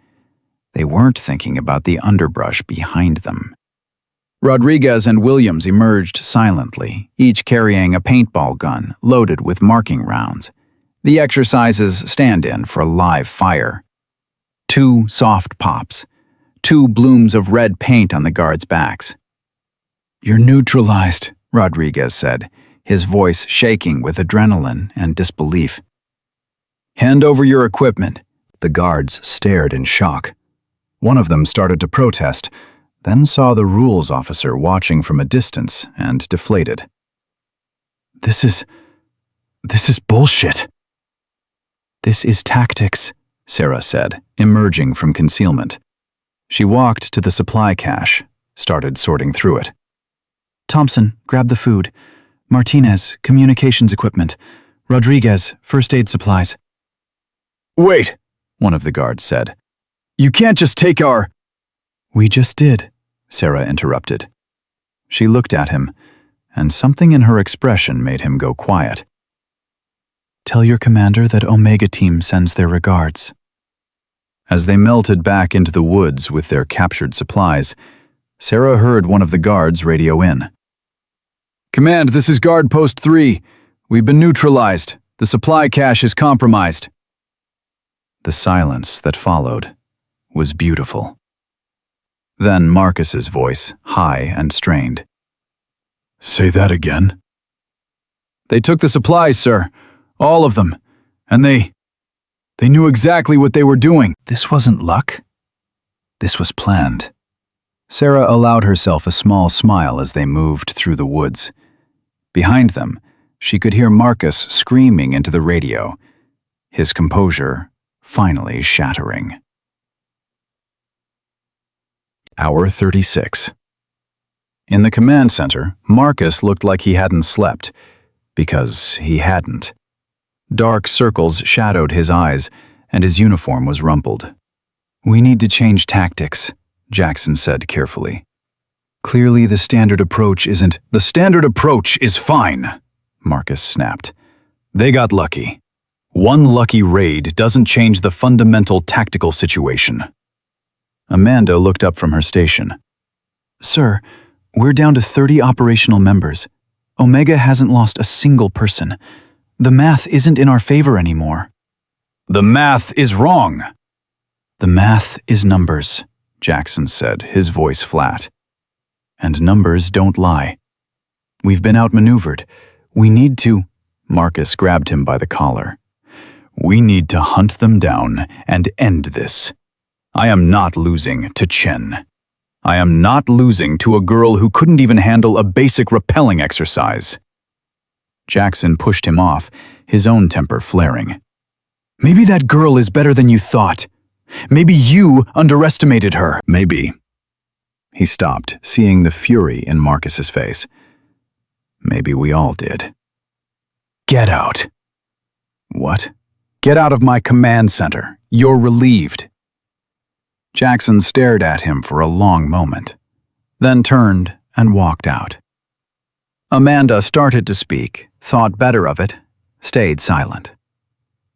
They weren't thinking about the underbrush behind them. Rodriguez and Williams emerged silently, each carrying a paintball gun loaded with marking rounds. The exercise's stand-in for live fire. 2 soft pops. 2 blooms of red paint on the guards' backs. "You're neutralized," Rodriguez said, his voice shaking with adrenaline and disbelief. "Hand over your equipment." The guards stared in shock. One of them started to protest, then saw the rules officer watching from a distance and deflated. This is bullshit." "This is tactics," Sarah said, emerging from concealment. She walked to the supply cache, started sorting through it. "Thompson, grab the food. Martinez, communications equipment. Rodriguez, first aid supplies." "Wait," one of the guards said. "You can't just take our—" "We just did," Sarah interrupted. She looked at him, and something in her expression made him go quiet. "Tell your commander that Omega Team sends their regards." As they melted back into the woods with their captured supplies, Sarah heard one of the guards radio in. "Command, this is Guard Post 3. We've been neutralized. The supply cache is compromised." The silence that followed was beautiful. Then Marcus's voice, high and strained. "Say that again." "They took the supplies, sir. All of them. And they knew exactly what they were doing." This wasn't luck. This was planned. Sarah allowed herself a small smile as they moved through the woods. Behind them, she could hear Marcus screaming into the radio, his composure finally shattering. Hour 36. In the command center, Marcus looked like he hadn't slept, because he hadn't. Dark circles shadowed his eyes, and his uniform was rumpled. "We need to change tactics," Jackson said carefully. "Clearly the standard approach isn't—" "The standard approach is fine," Marcus snapped. "They got lucky. One lucky raid doesn't change the fundamental tactical situation." Amanda looked up from her station. "Sir, we're down to 30 operational members. Omega hasn't lost a single person. The math isn't in our favor anymore." "The math is wrong." "The math is numbers," Jackson said, his voice flat. "And numbers don't lie. We've been outmaneuvered. We need to—" Marcus grabbed him by the collar. "We need to hunt them down and end this. I am not losing to Chen. I am not losing to a girl who couldn't even handle a basic rappelling exercise." Jackson pushed him off, his own temper flaring. Maybe that girl is better than you thought. Maybe you underestimated her. Maybe. He stopped, seeing the fury in Marcus's face. Maybe we all did. Get out. What? Get out of my command center. You're relieved. Jackson stared at him for a long moment, then turned and walked out. Amanda started to speak, thought better of it, stayed silent.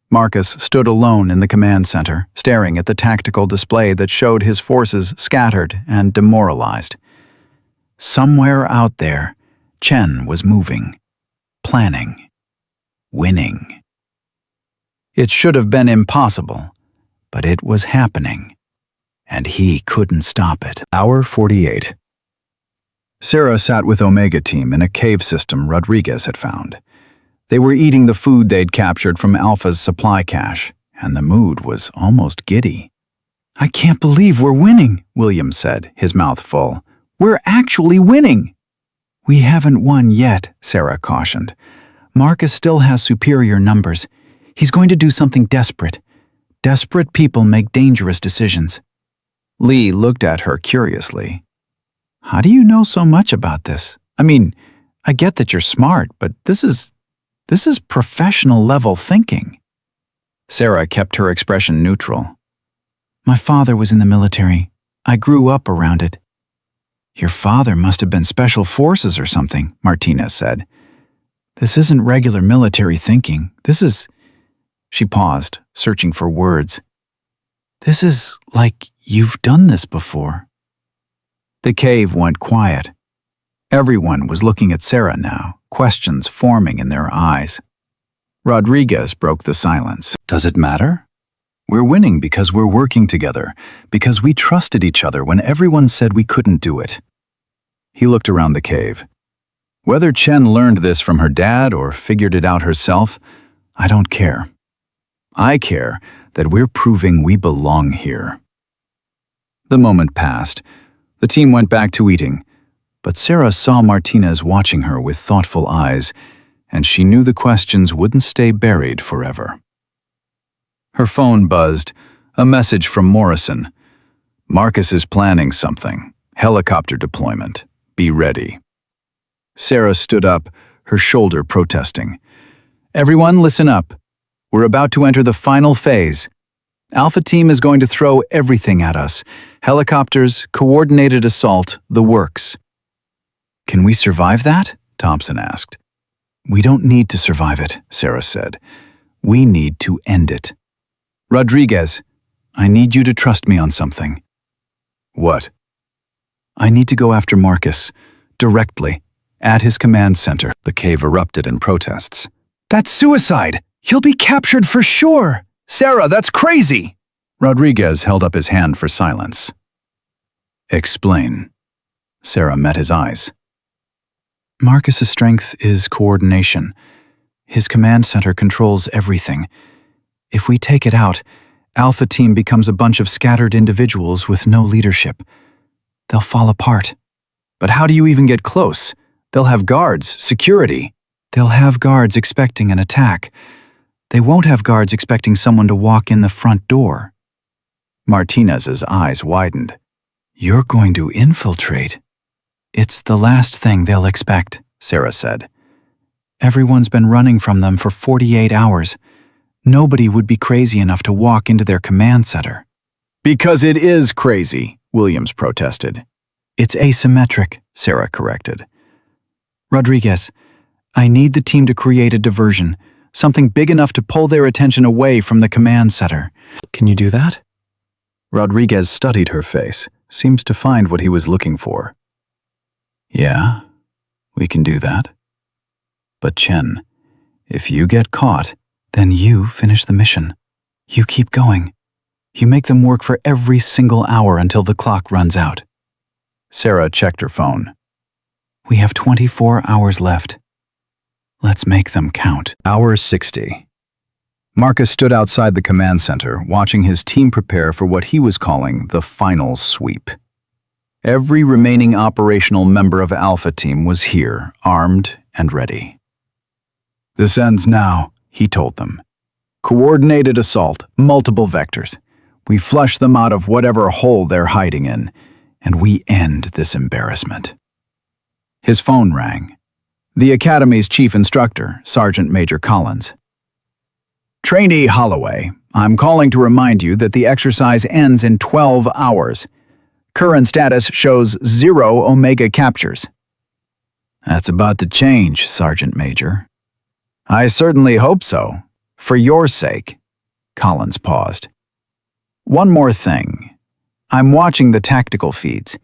Marcus stood alone in the command center, staring at the tactical display that showed his forces scattered and demoralized. Somewhere out there, Chen was moving, planning, winning. It should have been impossible, but it was happening, and he couldn't stop it. Hour 48. Sarah sat with Omega Team in a cave system Rodriguez had found. They were eating the food they'd captured from Alpha's supply cache, and the mood was almost giddy. "I can't believe we're winning," William said, his mouth full. "We're actually winning." "We haven't won yet," Sarah cautioned. "Marcus still has superior numbers. He's going to do something desperate. Desperate people make dangerous decisions." Lee looked at her curiously. "How do you know so much about this? I mean, I get that you're smart, but this is professional level thinking." Sarah kept her expression neutral. "My father was in the military. I grew up around it." "Your father must have been special forces or something," Martinez said. "This isn't regular military thinking. This is..." She paused, searching for words. "This is like you've done this before." The cave went quiet. Everyone was looking at Sarah now, questions forming in their eyes. Rodriguez broke the silence. "Does it matter? We're winning because we're working together, because we trusted each other when everyone said we couldn't do it." He looked around the cave. "Whether Chen learned this from her dad or figured it out herself, I don't care. I care that we're proving we belong here." The moment passed. The team went back to eating, but Sarah saw Martinez watching her with thoughtful eyes, and she knew the questions wouldn't stay buried forever. Her phone buzzed, a message from Morrison. "Marcus is planning something. Helicopter deployment. Be ready." Sarah stood up, her shoulder protesting. "Everyone listen up. We're about to enter the final phase. Alpha Team is going to throw everything at us. Helicopters, coordinated assault, the works." "Can we survive that?" Thompson asked. "We don't need to survive it," Sarah said. "We need to end it. Rodriguez, I need you to trust me on something." "What?" "I need to go after Marcus, directly, at his command center." The cave erupted in protests. "That's suicide! He'll be captured for sure! Sarah, that's crazy!" Rodriguez held up his hand for silence. "Explain." Sarah met his eyes. "Marcus's strength is coordination. His command center controls everything. If we take it out, Alpha Team becomes a bunch of scattered individuals with no leadership. They'll fall apart. But how do you even get close? They'll have guards, security. They'll have guards expecting an attack. They won't have guards expecting someone to walk in the front door." Martinez's eyes widened. "You're going to infiltrate?" "It's the last thing they'll expect," Sarah said. "Everyone's been running from them for 48 hours. Nobody would be crazy enough to walk into their command center." "Because it is crazy," Williams protested. "It's asymmetric," Sarah corrected. "Rodriguez, I need the team to create a diversion, something big enough to pull their attention away from the command center." "Can you do that?" Rodriguez studied her face, seems to find what he was looking for. "Yeah, we can do that. But Chen, if you get caught, then you finish the mission. You keep going. You make them work for every single hour until the clock runs out." Sarah checked her phone. "We have 24 hours left. Let's make them count." Hour 60. Marcus stood outside the command center, watching his team prepare for what he was calling the final sweep. Every remaining operational member of Alpha Team was here, armed and ready. This ends now, he told them. Coordinated assault, multiple vectors. We flush them out of whatever hole they're hiding in, and we end this embarrassment. His phone rang. The Academy's chief instructor, Sergeant Major Collins. Trainee Holloway, I'm calling to remind you that the exercise ends in 12 hours. Current status shows 0 Omega captures. That's about to change, Sergeant Major. I certainly hope so. For your sake. Collins paused. One more thing. I'm watching the tactical feeds.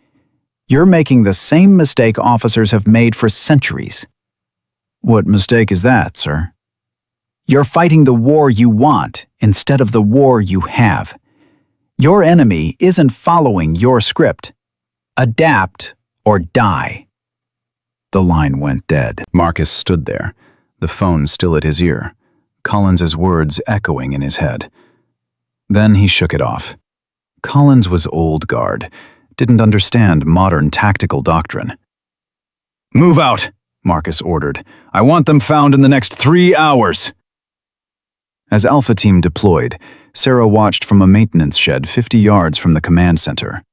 You're making the same mistake officers have made for centuries. What mistake is that, sir? You're fighting the war you want instead of the war you have. Your enemy isn't following your script. Adapt or die. The line went dead. Marcus stood there, the phone still at his ear, Collins's words echoing in his head. Then he shook it off. Collins was old guard, didn't understand modern tactical doctrine. "Move out," Marcus ordered. "I want them found in the next 3 hours." As Alpha Team deployed, Sarah watched from a maintenance shed 50 yards from the command center.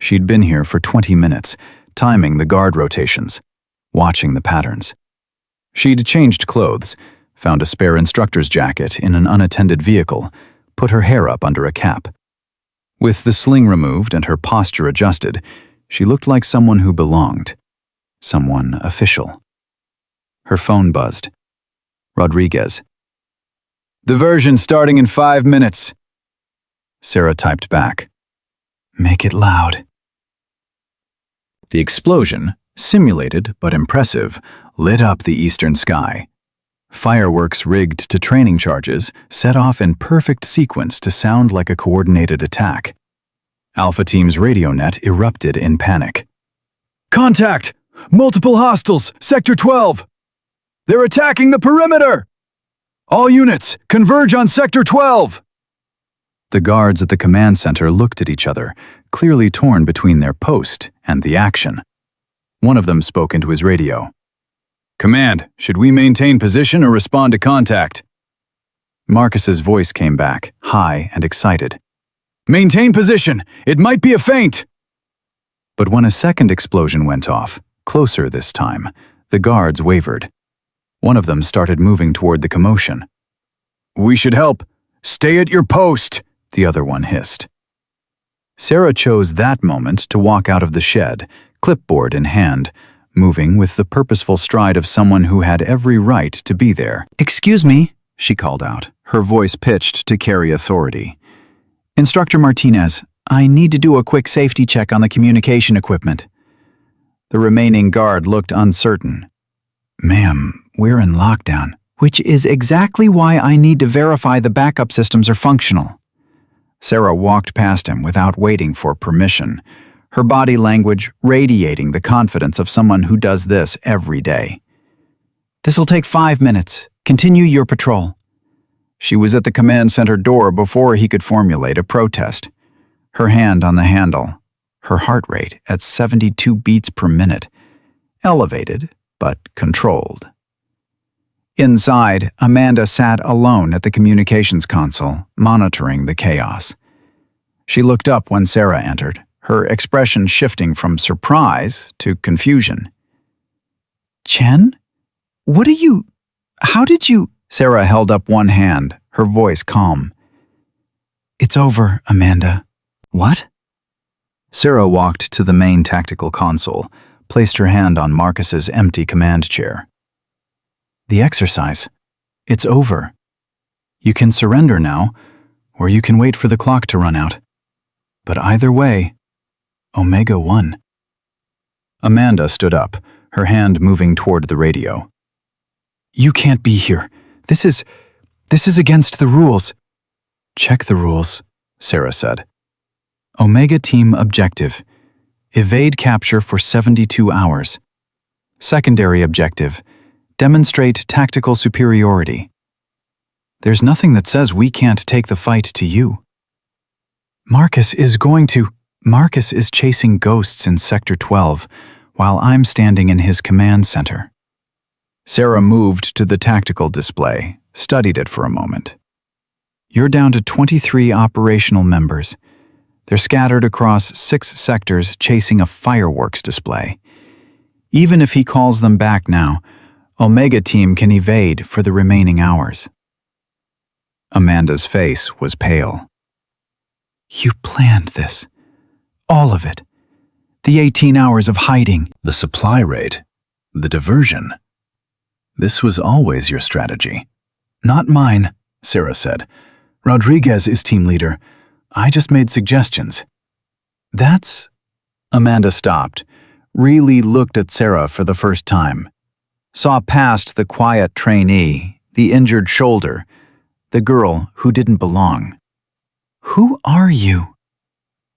She'd been here for 20 minutes, timing the guard rotations, watching the patterns. She'd changed clothes, found a spare instructor's jacket in an unattended vehicle, put her hair up under a cap. With the sling removed and her posture adjusted, she looked like someone who belonged. Someone official. Her phone buzzed. Rodriguez. "Diversion starting in 5 minutes." Sarah typed back. "Make it loud." The explosion, simulated but impressive, lit up the eastern sky. Fireworks rigged to training charges set off in perfect sequence to sound like a coordinated attack. Alpha Team's radio net erupted in panic. "Contact! Multiple hostiles! Sector 12! They're attacking the perimeter! All units, converge on Sector 12!" The guards at the command center looked at each other, clearly torn between their post and the action. One of them spoke into his radio. "Command, should we maintain position or respond to contact?" Marcus's voice came back, high and excited. "Maintain position! It might be a feint!" But when a second explosion went off, closer this time, the guards wavered. One of them started moving toward the commotion. "We should help! Stay at your post!" the other one hissed. Sarah chose that moment to walk out of the shed, clipboard in hand, moving with the purposeful stride of someone who had every right to be there. "Excuse me," she called out, her voice pitched to carry authority. "Instructor Martinez, I need to do a quick safety check on the communication equipment." The remaining guard looked uncertain. "Ma'am, we're in lockdown." "Which is exactly why I need to verify the backup systems are functional." Sarah walked past him without waiting for permission, her body language radiating the confidence of someone who does this every day. "This'll take 5 minutes. Continue your patrol." She was at the command center door before he could formulate a protest. Her hand on the handle, her heart rate at 72 beats per minute, elevated but controlled. Inside, Amanda sat alone at the communications console, monitoring the chaos. She looked up when Sarah entered, her expression shifting from surprise to confusion. "Chen? How did you—" Sarah held up one hand, her voice calm. "It's over, Amanda." "What?" Sarah walked to the main tactical console, placed her hand on Marcus's empty command chair. "The exercise. It's over. You can surrender now, or you can wait for the clock to run out. But either way, Omega won." Amanda stood up, her hand moving toward the radio. "You can't be here. This is against the rules." "Check the rules," Sarah said. "Omega Team objective. Evade capture for 72 hours. Secondary objective. Demonstrate tactical superiority. There's nothing that says we can't take the fight to you." Marcus is chasing ghosts in Sector 12, while I'm standing in his command center." Sarah moved to the tactical display, studied it for a moment. You're down to 23 operational members. They're scattered across 6 sectors chasing a fireworks display. Even if he calls them back now, Omega Team can evade for the remaining hours. Amanda's face was pale. You planned this. All of it. The 18 hours of hiding. The supply rate. The diversion. This was always your strategy. Not mine, Sarah said. Rodriguez is team leader. I just made suggestions. That's... Amanda stopped, really looked at Sarah for the first time. Saw past the quiet trainee, the injured shoulder, the girl who didn't belong. Who are you?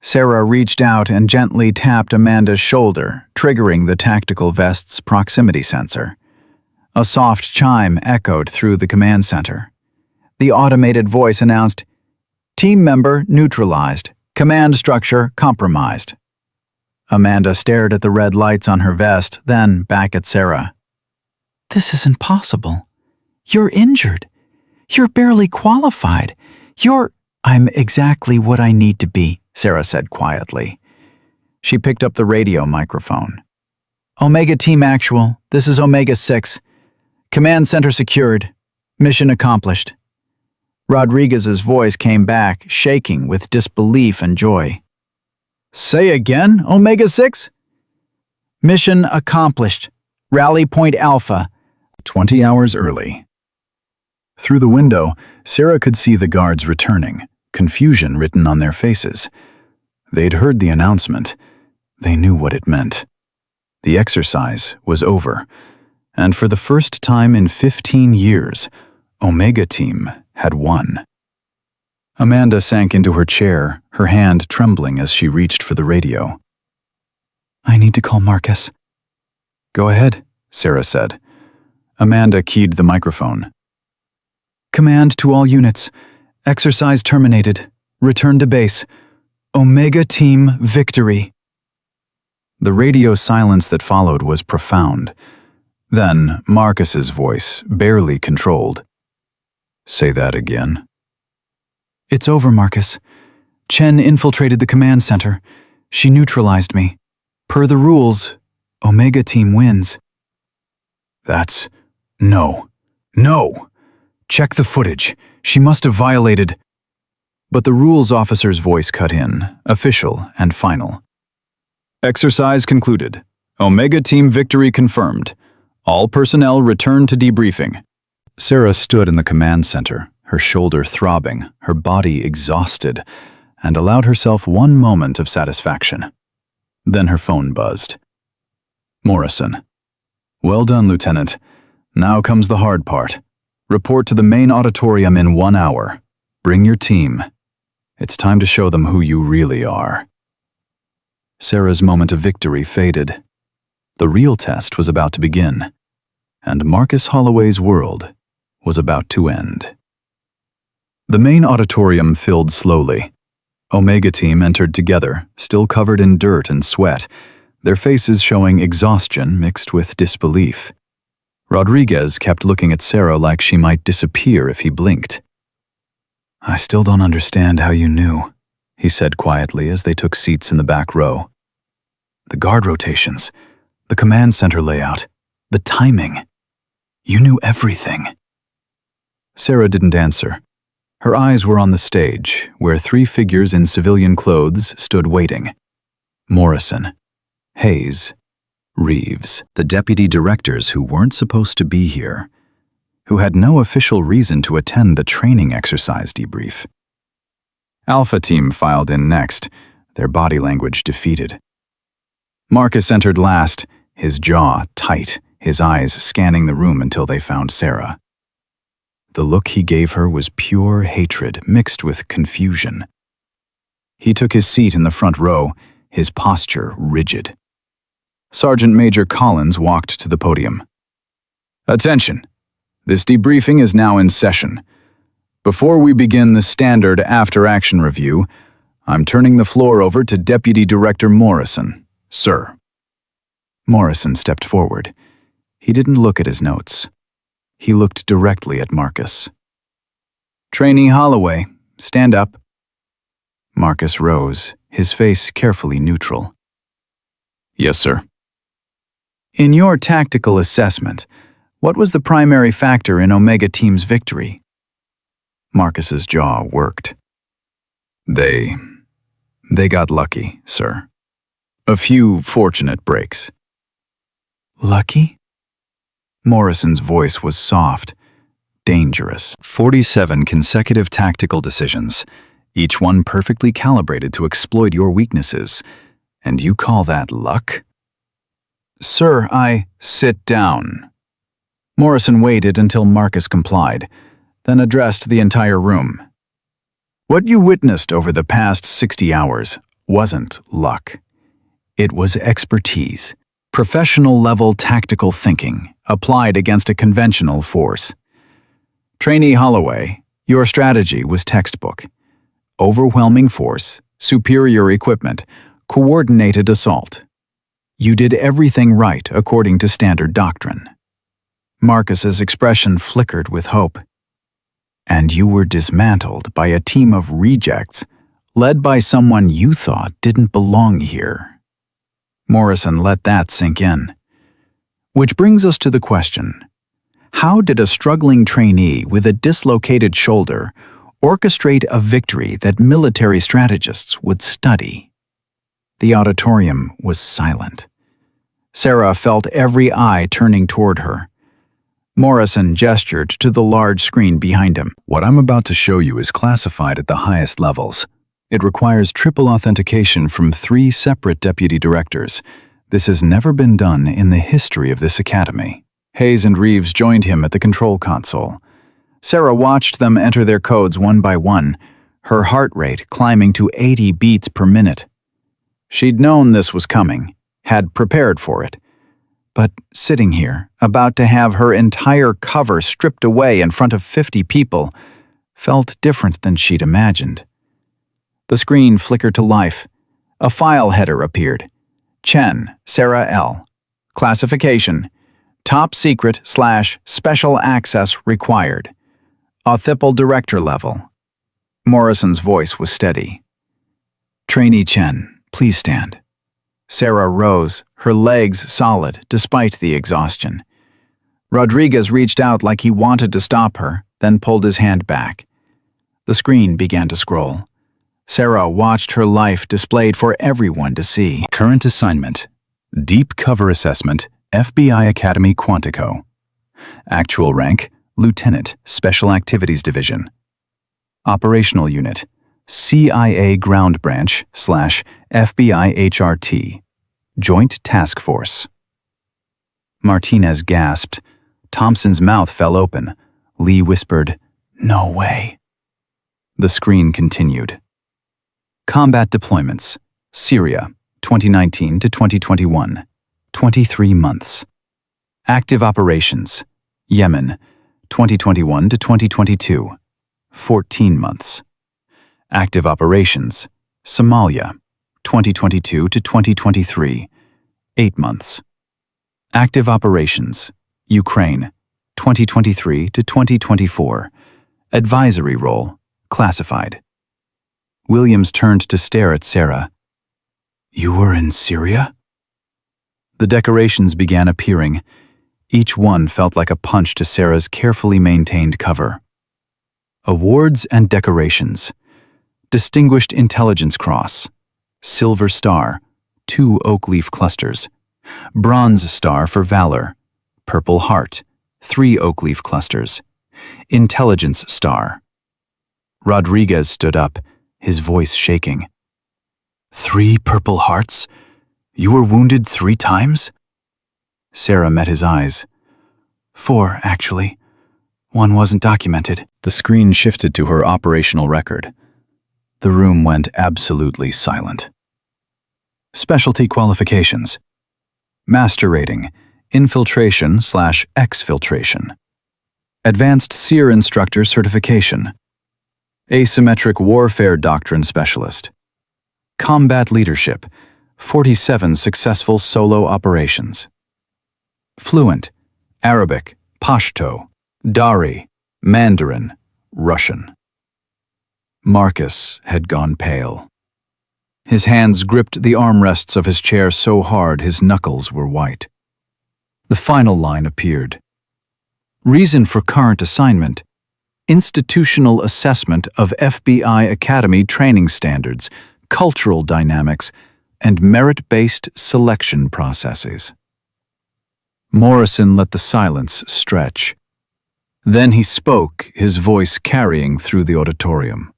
Sarah reached out and gently tapped Amanda's shoulder, triggering the tactical vest's proximity sensor. A soft chime echoed through the command center. The automated voice announced, "Team member neutralized. Command structure compromised." Amanda stared at the red lights on her vest, then back at Sarah. This isn't possible. You're injured. You're barely qualified. I'm exactly what I need to be, Sarah said quietly. She picked up the radio microphone. Omega Team Actual, this is Omega 6. Command center secured. Mission accomplished. Rodriguez's voice came back, shaking with disbelief and joy. Say again, Omega 6? Mission accomplished. Rally Point Alpha. 20 hours early. Through the window, Sarah could see the guards returning, confusion written on their faces. They'd heard the announcement. They knew what it meant. The exercise was over, and for the first time in 15 years, Omega Team had won. Amanda sank into her chair, her hand trembling as she reached for the radio. I need to call Marcus. Go ahead, Sarah said. Amanda keyed the microphone. Command to all units. Exercise terminated. Return to base. Omega Team victory. The radio silence that followed was profound. Then Marcus's voice, barely controlled. Say that again. It's over, Marcus. Chen infiltrated the command center. She neutralized me. Per the rules, Omega Team wins. That's... No. No! Check the footage. She must have violated... But the rules officer's voice cut in, official and final. Exercise concluded. Omega Team victory confirmed. All personnel return to debriefing. Sarah stood in the command center, her shoulder throbbing, her body exhausted, and allowed herself one moment of satisfaction. Then her phone buzzed. Morrison. Well done, Lieutenant. Now comes the hard part. Report to the main auditorium in 1 hour. Bring your team. It's time to show them who you really are. Sarah's moment of victory faded. The real test was about to begin, and Marcus Holloway's world was about to end. The main auditorium filled slowly. Omega Team entered together, still covered in dirt and sweat, their faces showing exhaustion mixed with disbelief. Rodriguez kept looking at Sarah like she might disappear if he blinked. I still don't understand how you knew, he said quietly as they took seats in the back row. The guard rotations, the command center layout, the timing. You knew everything. Sarah didn't answer. Her eyes were on the stage, where 3 figures in civilian clothes stood waiting. Morrison, Hayes, Reeves, the deputy directors who weren't supposed to be here, who had no official reason to attend the training exercise debrief. Alpha Team filed in next, their body language defeated. Marcus entered last, his jaw tight, his eyes scanning the room until they found Sarah. The look he gave her was pure hatred mixed with confusion. He took his seat in the front row, his posture rigid. Sergeant Major Collins walked to the podium. Attention! This debriefing is now in session. Before we begin the standard after-action review, I'm turning the floor over to Deputy Director Morrison. Sir. Morrison stepped forward. He didn't look at his notes. He looked directly at Marcus. "Trainee Holloway, stand up." Marcus rose, his face carefully neutral. "Yes, sir." "In your tactical assessment, what was the primary factor in Omega Team's victory?" Marcus's jaw worked. They got lucky, sir. A few fortunate breaks." "Lucky?" Morrison's voice was soft, dangerous. 47 consecutive tactical decisions, each one perfectly calibrated to exploit your weaknesses. And you call that luck? "Sir, sit down." Morrison waited until Marcus complied, then addressed the entire room. "What you witnessed over the past 60 hours wasn't luck. It was expertise, professional-level tactical thinking applied against a conventional force. Trainee Holloway, your strategy was textbook. Overwhelming force, superior equipment, coordinated assault. You did everything right according to standard doctrine." Marcus's expression flickered with hope. "And you were dismantled by a team of rejects, led by someone you thought didn't belong here." Morrison let that sink in. Which brings us to the question: how did a struggling trainee with a dislocated shoulder orchestrate a victory that military strategists would study? The auditorium was silent. Sarah felt every eye turning toward her. Morrison gestured to the large screen behind him. What I'm about to show you is classified at the highest levels. It requires triple authentication from 3 separate deputy directors. This has never been done in the history of this academy. Hayes and Reeves joined him at the control console. Sarah watched them enter their codes one by one, her heart rate climbing to 80 beats per minute. She'd known this was coming, had prepared for it. But sitting here, about to have her entire cover stripped away in front of 50 people, felt different than she'd imagined. The screen flickered to life. A file header appeared. Chen, Sarah L. Classification: Top Secret / Special Access Required. Authipal Director Level. Morrison's voice was steady. "Trainee Chen, please stand." Sarah rose, her legs solid despite the exhaustion. Rodriguez reached out like he wanted to stop her, then pulled his hand back. The screen began to scroll. Sarah watched her life displayed for everyone to see. Current assignment: Deep Cover Assessment, FBI Academy Quantico. Actual rank: Lieutenant, Special Activities Division. Operational Unit: CIA Ground Branch / FBI HRT. Joint Task Force. Martinez gasped. Thompson's mouth fell open. Lee whispered, "No way." The screen continued. Combat deployments: Syria, 2019 to 2021, 23 months. Active operations: Yemen, 2021 to 2022, 14 months. Active operations: Somalia, 2022 to 2023, 8 months. Active operations: Ukraine, 2023 to 2024, advisory role, classified. Williams turned to stare at Sarah. "You were in Syria?" The decorations began appearing. Each one felt like a punch to Sarah's carefully maintained cover. Awards and decorations: Distinguished Intelligence Cross, Silver Star, 2 oak leaf clusters, Bronze Star for Valor, Purple Heart, 3 oak leaf clusters, Intelligence Star. Rodriguez stood up, his voice shaking. 3 Purple Hearts? You were wounded 3 times? Sarah met his eyes. 4, actually. 1 wasn't documented. The screen shifted to her operational record. The room went absolutely silent. Specialty qualifications: Master rating, Infiltration / Exfiltration. Advanced SEER Instructor Certification. Asymmetric Warfare Doctrine Specialist. Combat Leadership, 47 successful solo operations. Fluent, Arabic, Pashto, Dari, Mandarin, Russian. Marcus had gone pale. His hands gripped the armrests of his chair so hard his knuckles were white. The final line appeared. Reason for current assignment: institutional assessment of FBI Academy training standards, cultural dynamics, and merit-based selection processes. Morrison let the silence stretch. Then he spoke, his voice carrying through the auditorium.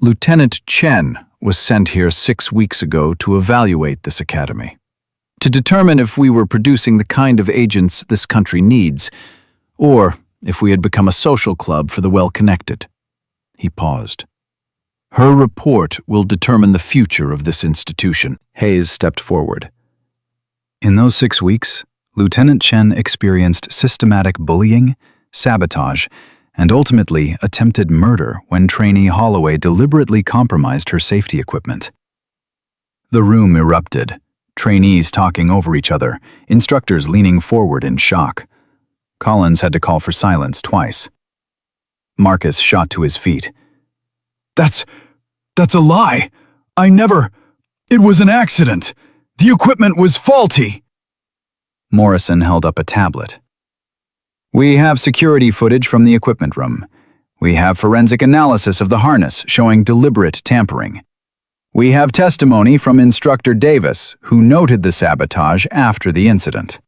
Lieutenant Chen was sent here 6 weeks ago to evaluate this academy, to determine if we were producing the kind of agents this country needs, or if we had become a social club for the well-connected. He paused. Her report will determine the future of this institution. Hayes stepped forward. In those 6 weeks, Lieutenant Chen experienced systematic bullying, sabotage, and ultimately attempted murder when trainee Holloway deliberately compromised her safety equipment. The room erupted, trainees talking over each other, instructors leaning forward in shock. Collins had to call for silence twice. Marcus shot to his feet. That's a lie! It was an accident! The equipment was faulty! Morrison held up a tablet. We have security footage from the equipment room. We have forensic analysis of the harness showing deliberate tampering. We have testimony from Instructor Davis, who noted the sabotage after the incident.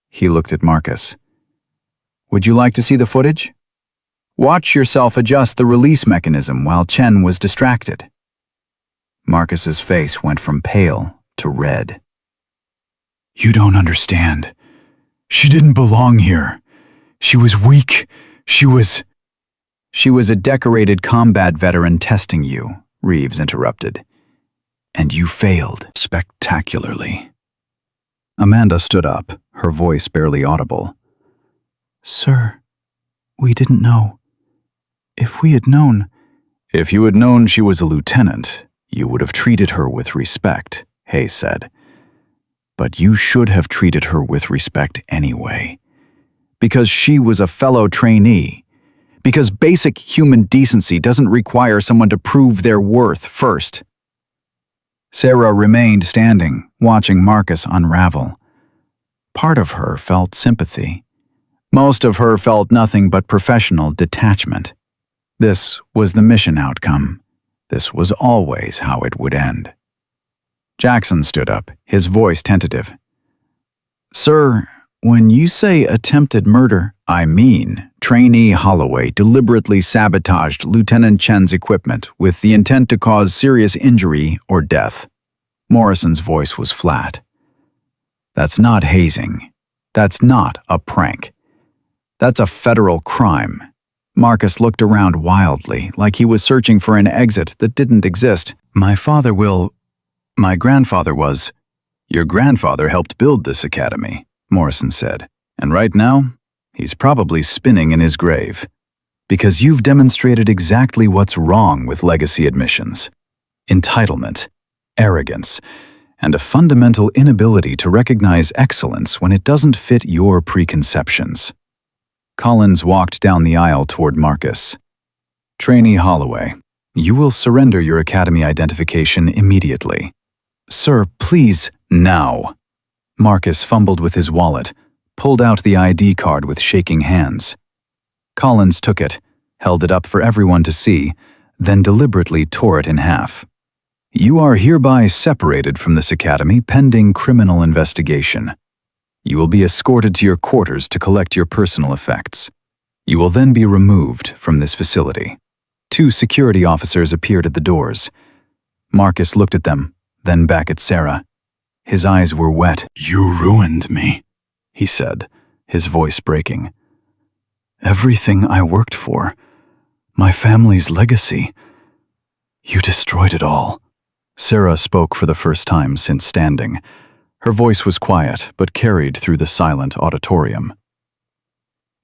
He looked at Marcus. Would you like to see the footage? Watch yourself adjust the release mechanism while Chen was distracted. Marcus's face went from pale to red. You don't understand. She didn't belong here. She was weak. She was a decorated combat veteran testing you, Reeves interrupted. And you failed spectacularly. Amanda stood up, her voice barely audible. Sir, we didn't know. If we had known... If you had known she was a lieutenant, you would have treated her with respect, Hayes said. But you should have treated her with respect anyway. Because she was a fellow trainee. Because basic human decency doesn't require someone to prove their worth first. Sarah remained standing, watching Marcus unravel. Part of her felt sympathy. Most of her felt nothing but professional detachment. This was the mission outcome. This was always how it would end. Jackson stood up, his voice tentative. Sir, when you say attempted murder, I mean trainee Holloway deliberately sabotaged Lieutenant Chen's equipment with the intent to cause serious injury or death. Morrison's voice was flat. That's not hazing. That's not a prank. That's a federal crime. Marcus looked around wildly, like he was searching for an exit that didn't exist. My grandfather was... Your grandfather helped build this academy, Morrison said, and right now, he's probably spinning in his grave. Because you've demonstrated exactly what's wrong with legacy admissions. Entitlement, arrogance, and a fundamental inability to recognize excellence when it doesn't fit your preconceptions. Collins walked down the aisle toward Marcus. Trainee Holloway, you will surrender your academy identification immediately. Sir, please, now. Marcus fumbled with his wallet, pulled out the ID card with shaking hands. Collins took it, held it up for everyone to see, then deliberately tore it in half. You are hereby separated from this academy pending criminal investigation. You will be escorted to your quarters to collect your personal effects. You will then be removed from this facility. 2 security officers appeared at the doors. Marcus looked at them, then back at Sarah. His eyes were wet. You ruined me, he said, his voice breaking. Everything I worked for, my family's legacy, you destroyed it all. Sarah spoke for the first time since standing. Her voice was quiet, but carried through the silent auditorium.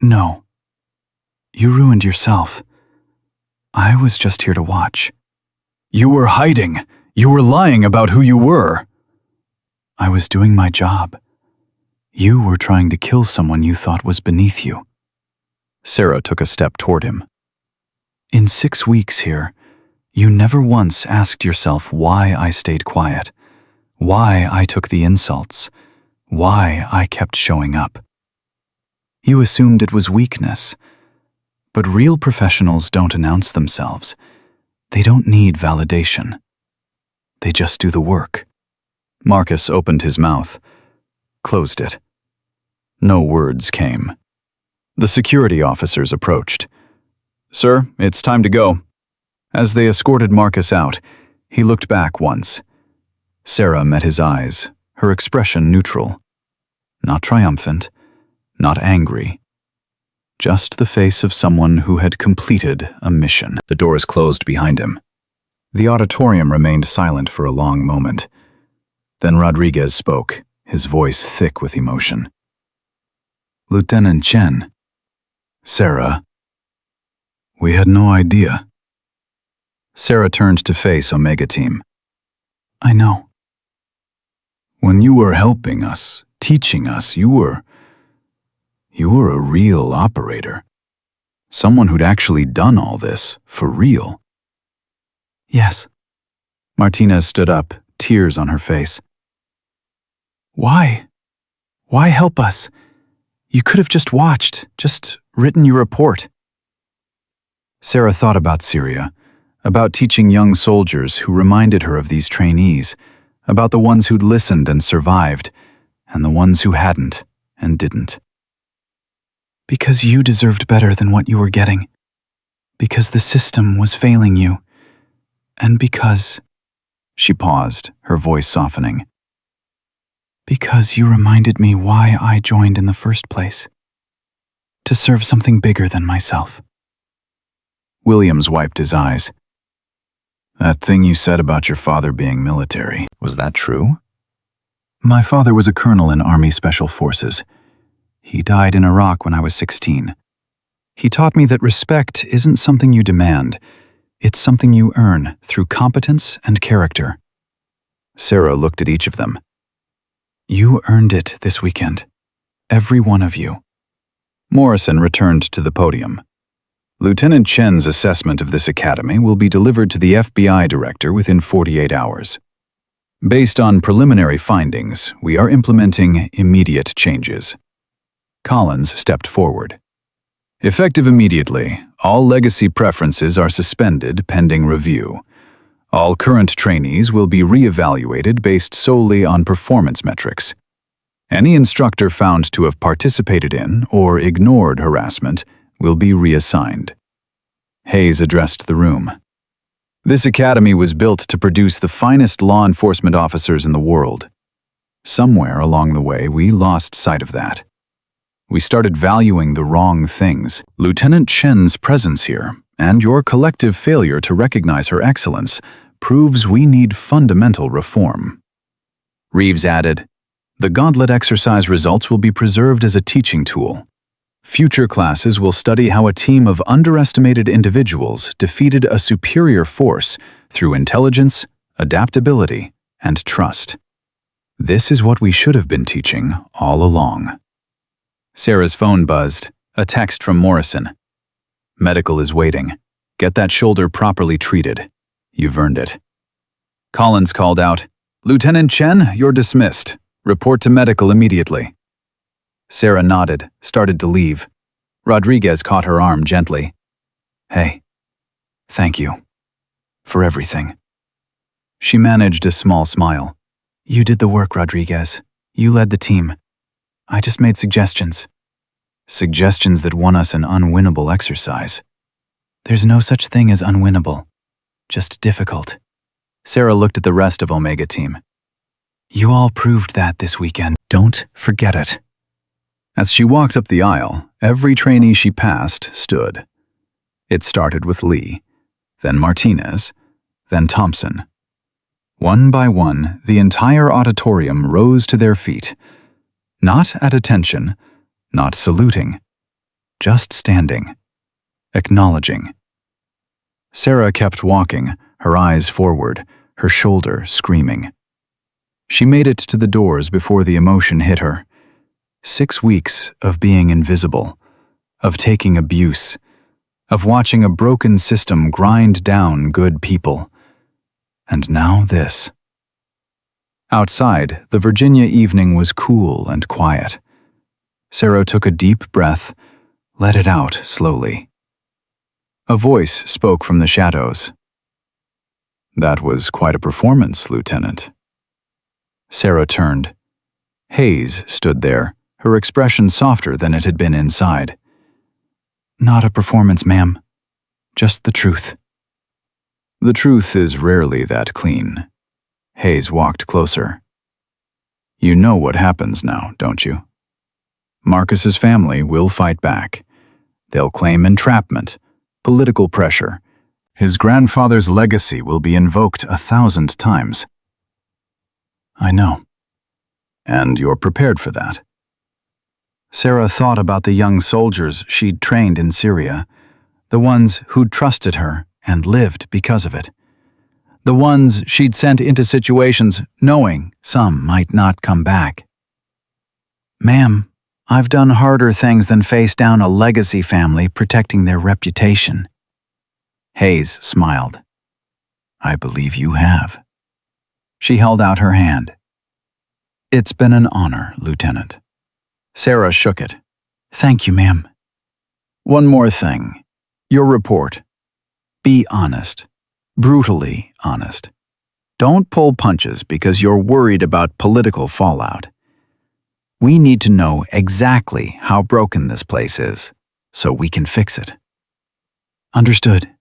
No. You ruined yourself. I was just here to watch. You were hiding. You were lying about who you were. I was doing my job. You were trying to kill someone you thought was beneath you. Sarah took a step toward him. In 6 weeks here, you never once asked yourself why I stayed quiet, why I took the insults, why I kept showing up. You assumed it was weakness, but real professionals don't announce themselves. They don't need validation. They just do the work. Marcus opened his mouth, closed it. No words came. The security officers approached. "Sir, it's time to go." As they escorted Marcus out, he looked back once. Sarah met his eyes, her expression neutral. Not triumphant, not angry. Just the face of someone who had completed a mission. The doors closed behind him. The auditorium remained silent for a long moment. Then Rodriguez spoke, his voice thick with emotion. Lieutenant Chen. Sarah. We had no idea. Sarah turned to face Omega Team. I know. When you were helping us, teaching us, you were a real operator. Someone who'd actually done all this, for real. Yes. Martinez stood up, tears on her face. Why? Why help us? You could have just watched, just written your report. Sarah thought about Syria, about teaching young soldiers who reminded her of these trainees, about the ones who'd listened and survived, and the ones who hadn't and didn't. Because you deserved better than what you were getting. Because the system was failing you. And because... She paused, her voice softening. Because you reminded me why I joined in the first place. To serve something bigger than myself. Williams wiped his eyes. That thing you said about your father being military, was that true? My father was a colonel in Army Special Forces. He died in Iraq when I was 16. He taught me that respect isn't something you demand. It's something you earn through competence and character. Sarah looked at each of them. You earned it this weekend. Every one of you. Morrison returned to the podium. Lieutenant Chen's assessment of this academy will be delivered to the FBI director within 48 hours. Based on preliminary findings, we are implementing immediate changes. Collins stepped forward. Effective immediately, all legacy preferences are suspended pending review. All current trainees will be re-evaluated based solely on performance metrics. Any instructor found to have participated in or ignored harassment will be reassigned. Hayes addressed the room. This academy was built to produce the finest law enforcement officers in the world. Somewhere along the way, we lost sight of that. We started valuing the wrong things. Lieutenant Chen's presence here, and your collective failure to recognize her excellence, proves we need fundamental reform. Reeves added, the gauntlet exercise results will be preserved as a teaching tool. Future classes will study how a team of underestimated individuals defeated a superior force through intelligence, adaptability, and trust. This is what we should have been teaching all along. Sarah's phone buzzed, a text from Morrison. Medical is waiting. Get that shoulder properly treated. You've earned it. Collins called out, Lieutenant Chen, you're dismissed. Report to medical immediately. Sarah nodded, started to leave. Rodriguez caught her arm gently. Hey, thank you. For everything. She managed a small smile. You did the work, Rodriguez. You led the team. I just made suggestions. Suggestions that won us an unwinnable exercise. There's no such thing as unwinnable. Just difficult. Sarah looked at the rest of Omega Team. You all proved that this weekend. Don't forget it. As she walked up the aisle, every trainee she passed stood. It started with Lee, then Martinez, then Thompson. One by one, the entire auditorium rose to their feet. Not at attention, not saluting, just standing, acknowledging. Sarah kept walking, her eyes forward, her shoulder screaming. She made it to the doors before the emotion hit her. 6 weeks of being invisible, of taking abuse, of watching a broken system grind down good people. And now this. Outside, the Virginia evening was cool and quiet. Sarah took a deep breath, let it out slowly. A voice spoke from the shadows. "That was quite a performance, Lieutenant." Sarah turned. Hayes stood there, her expression softer than it had been inside. "Not a performance, ma'am. Just the truth." "The truth is rarely that clean." Hayes walked closer. "You know what happens now, don't you? Marcus's family will fight back. They'll claim entrapment, political pressure. His grandfather's legacy will be invoked 1,000 times." "I know." "And you're prepared for that." Sarah thought about the young soldiers she'd trained in Syria, the ones who'd trusted her and lived because of it. The ones she'd sent into situations knowing some might not come back. "Ma'am, I've done harder things than face down a legacy family protecting their reputation." Hayes smiled. "I believe you have." She held out her hand. "It's been an honor, Lieutenant." Sarah shook it. "Thank you, ma'am." "One more thing. Your report. Be honest. Brutally honest. Don't pull punches because you're worried about political fallout. We need to know exactly how broken this place is, so we can fix it." "Understood."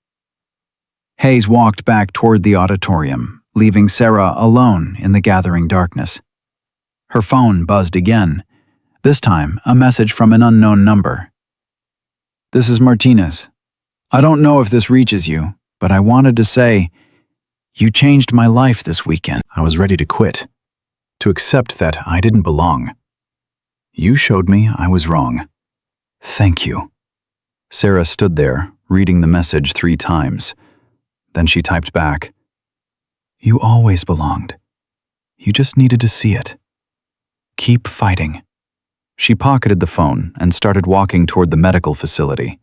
Hayes walked back toward the auditorium, leaving Sarah alone in the gathering darkness. Her phone buzzed again, this time a message from an unknown number. "This is Martinez. I don't know if this reaches you, but I wanted to say, you changed my life this weekend." I was ready to quit, to accept that I didn't belong. You showed me I was wrong. Thank you. Sarah stood there, reading the message 3 times. Then she typed back, "You always belonged. You just needed to see it. Keep fighting." She pocketed the phone and started walking toward the medical facility.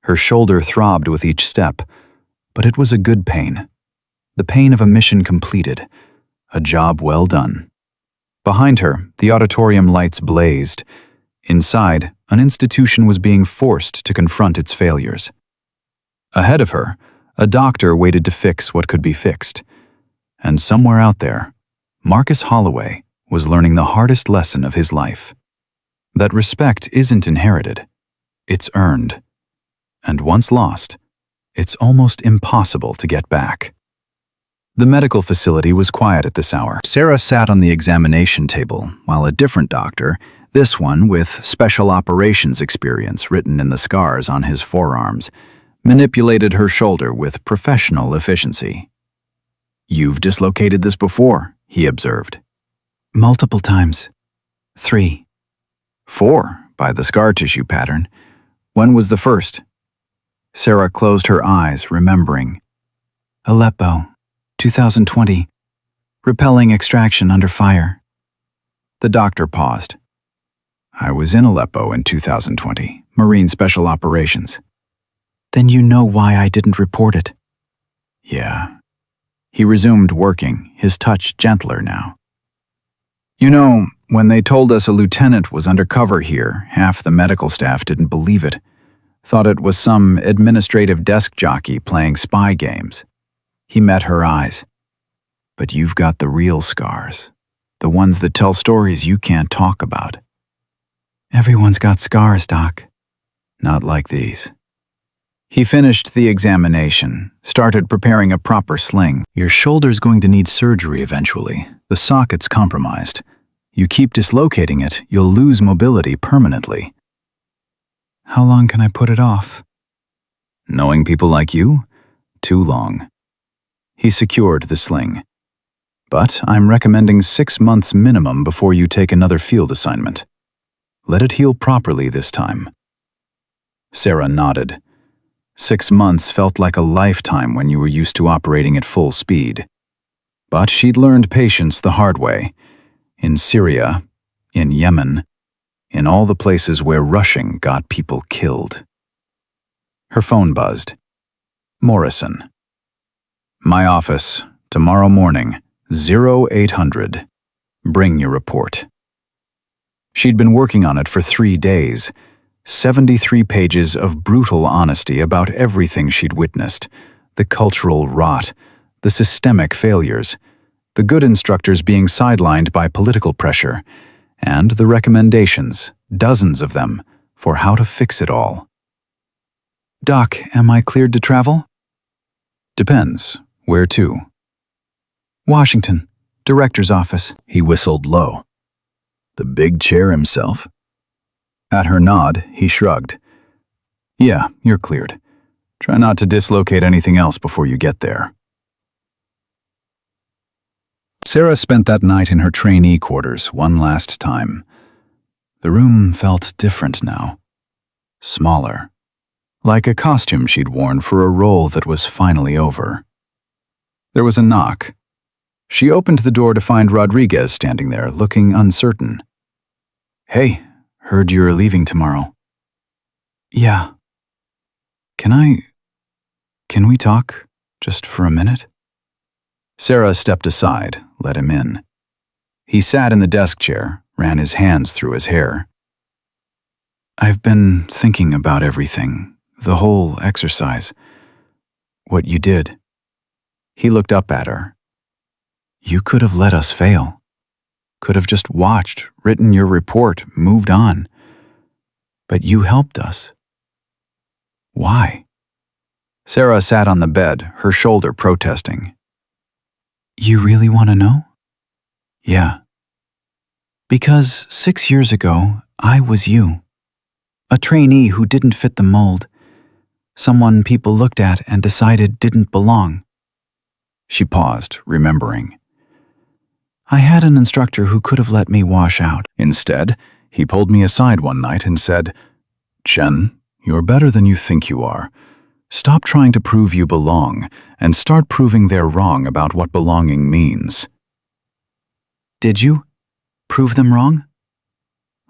Her shoulder throbbed with each step, but it was a good pain. The pain of a mission completed, a job well done. Behind her, the auditorium lights blazed. Inside, an institution was being forced to confront its failures. Ahead of her, a doctor waited to fix what could be fixed. And somewhere out there, Marcus Holloway was learning the hardest lesson of his life. That respect isn't inherited, it's earned. And once lost, it's almost impossible to get back. The medical facility was quiet at this hour. Sarah sat on the examination table, while a different doctor, this one with special operations experience written in the scars on his forearms, manipulated her shoulder with professional efficiency. "You've dislocated this before," he observed. "Multiple times. 3. 4, by the scar tissue pattern. When was the first?" Sarah closed her eyes, remembering. "Aleppo, 2020. Repelling extraction under fire." The doctor paused. "I was in Aleppo in 2020, Marine Special Operations." "Then you know why I didn't report it." "Yeah." He resumed working, his touch gentler now. "You know, when they told us a lieutenant was undercover here, half the medical staff didn't believe it. Thought it was some administrative desk jockey playing spy games." He met her eyes. "But you've got the real scars, the ones that tell stories you can't talk about." "Everyone's got scars, Doc." "Not like these." He finished the examination, started preparing a proper sling. "Your shoulder's going to need surgery eventually. The socket's compromised. You keep dislocating it, you'll lose mobility permanently." "How long can I put it off?" "Knowing people like you? Too long." He secured the sling. "But I'm recommending 6 months minimum before you take another field assignment. Let it heal properly this time." Sarah nodded. 6 months felt like a lifetime when you were used to operating at full speed. But she'd learned patience the hard way. In Syria, in Yemen, in all the places where rushing got people killed. Her phone buzzed. Morrison. My office, tomorrow morning, 0800. Bring your report. She'd been working on it for 3 days, 73 pages of brutal honesty about everything she'd witnessed, the cultural rot, the systemic failures, the good instructors being sidelined by political pressure, and the recommendations, dozens of them, for how to fix it all. Doc, am I cleared to travel? Depends. Where to? Washington, director's office. He whistled low. The big chair himself? At her nod, he shrugged. Yeah, you're cleared. Try not to dislocate anything else before you get there. Sarah spent that night in her trainee quarters one last time. The room felt different now. Smaller. Like a costume she'd worn for a role that was finally over. There was a knock. She opened the door to find Rodriguez standing there, looking uncertain. Hey, heard you're leaving tomorrow. Yeah. Can we talk, just for a minute? Sarah stepped aside, let him in. He sat in the desk chair, ran his hands through his hair. I've been thinking about everything, the whole exercise. What you did. He looked up at her. You could have let us fail. Could have just watched, written your report, moved on. But you helped us. Why? Sarah sat on the bed, her shoulder protesting. You really want to know? Yeah. Because 6 years ago, I was you. A trainee who didn't fit the mold. Someone people looked at and decided didn't belong. She paused, remembering. I had an instructor who could have let me wash out. Instead, he pulled me aside one night and said, Chen, you're better than you think you are. Stop trying to prove you belong and start proving they're wrong about what belonging means. Did you? Prove them wrong?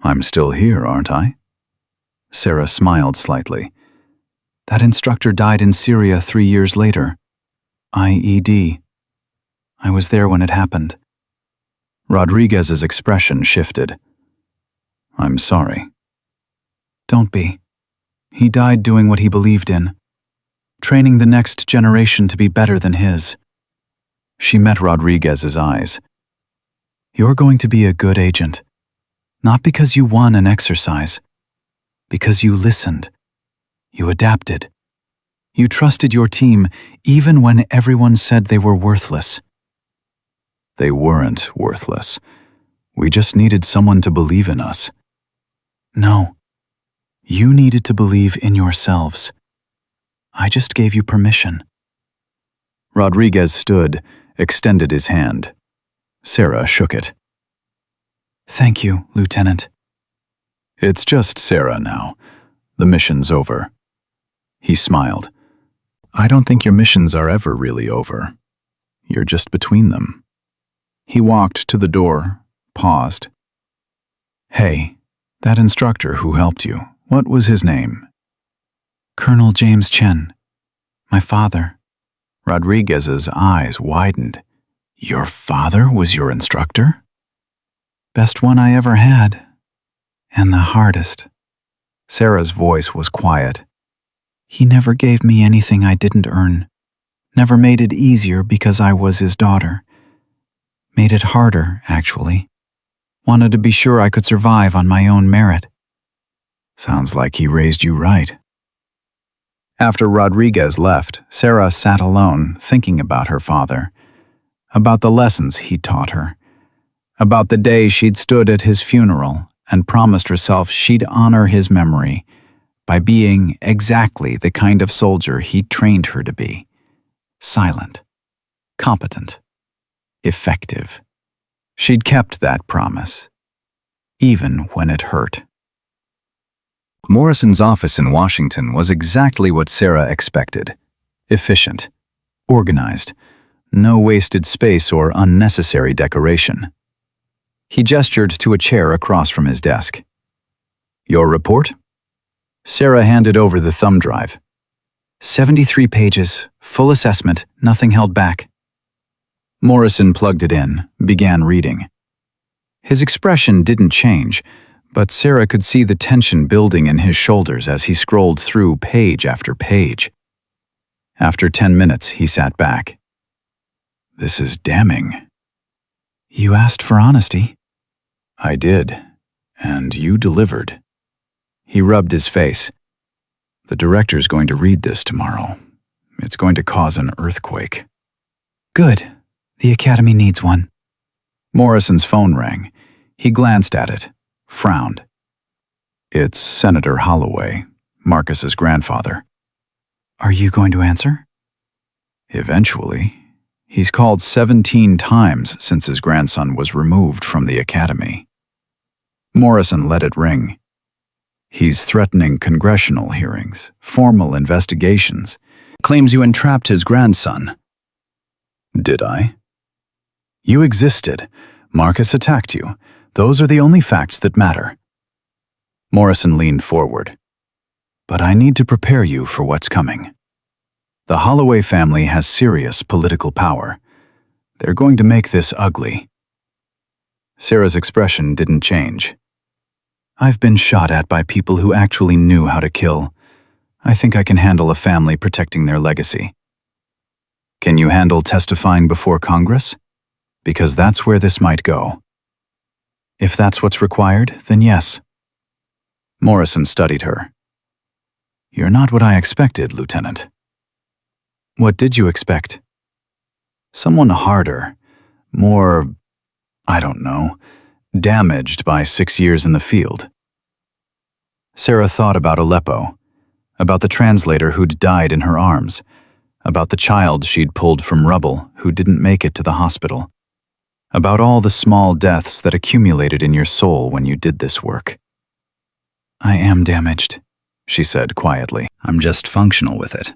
I'm still here, aren't I? Sarah smiled slightly. That instructor died in Syria 3 years later. IED. I was there when it happened. Rodriguez's expression shifted. I'm sorry. Don't be. He died doing what he believed in, training the next generation to be better than his. She met Rodriguez's eyes. You're going to be a good agent, not because you won an exercise, because you listened, you adapted, you trusted your team even when everyone said they were worthless. They weren't worthless. We just needed someone to believe in us. No, you needed to believe in yourselves. I just gave you permission. Rodriguez stood, extended his hand. Sarah shook it. Thank you, Lieutenant. It's just Sarah now. The mission's over. He smiled. I don't think your missions are ever really over. You're just between them. He walked to the door, paused. Hey, that instructor who helped you, what was his name? Colonel James Chen. My father. Rodriguez's eyes widened. Your father was your instructor? Best one I ever had. And the hardest. Sarah's voice was quiet. He never gave me anything I didn't earn. Never made it easier because I was his daughter. Made it harder, actually. Wanted to be sure I could survive on my own merit. Sounds like he raised you right. After Rodriguez left, Sarah sat alone, thinking about her father, about the lessons he'd taught her, about the day she'd stood at his funeral and promised herself she'd honor his memory by being exactly the kind of soldier he'd trained her to be. Silent, competent, effective. She'd kept that promise, even when it hurt. Morrison's office in Washington was exactly what Sarah expected. Efficient, organized, no wasted space or unnecessary decoration. He gestured to a chair across from his desk. Your report? Sarah handed over the thumb drive. 73 pages, full assessment, nothing held back. Morrison plugged it in, began reading. His expression didn't change, but Sarah could see the tension building in his shoulders as he scrolled through page after page. After 10 minutes, he sat back. This is damning. You asked for honesty. I did, and you delivered. He rubbed his face. The director's going to read this tomorrow. It's going to cause an earthquake. Good. The Academy needs one. Morrison's phone rang. He glanced at it, frowned. It's Senator Holloway, Marcus's grandfather. Are you going to answer? Eventually. He's called 17 times since his grandson was removed from the Academy. Morrison let it ring. He's threatening congressional hearings, formal investigations. Claims you entrapped his grandson. Did I? You existed. Marcus attacked you. Those are the only facts that matter. Morrison leaned forward. But I need to prepare you for what's coming. The Holloway family has serious political power. They're going to make this ugly. Sarah's expression didn't change. I've been shot at by people who actually knew how to kill. I think I can handle a family protecting their legacy. Can you handle testifying before Congress? Because that's where this might go. If that's what's required, then yes. Morrison studied her. You're not what I expected, Lieutenant. What did you expect? Someone harder, more, I don't know, damaged by 6 years in the field. Sarah thought about Aleppo, about the translator who'd died in her arms, about the child she'd pulled from rubble who didn't make it to the hospital, about all the small deaths that accumulated in your soul when you did this work. I am damaged, she said quietly. I'm just functional with it.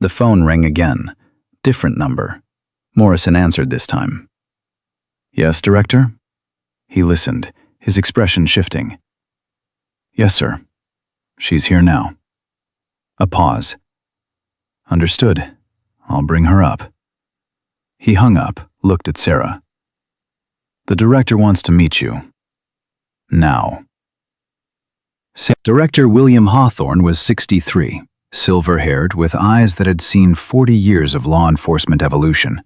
The phone rang again. Different number. Morrison answered this time. Yes, Director? He listened, his expression shifting. Yes, sir. She's here now. A pause. Understood. I'll bring her up. He hung up, looked at Sarah. The director wants to meet you. Now. Director William Hawthorne was 63, silver-haired, with eyes that had seen 40 years of law enforcement evolution.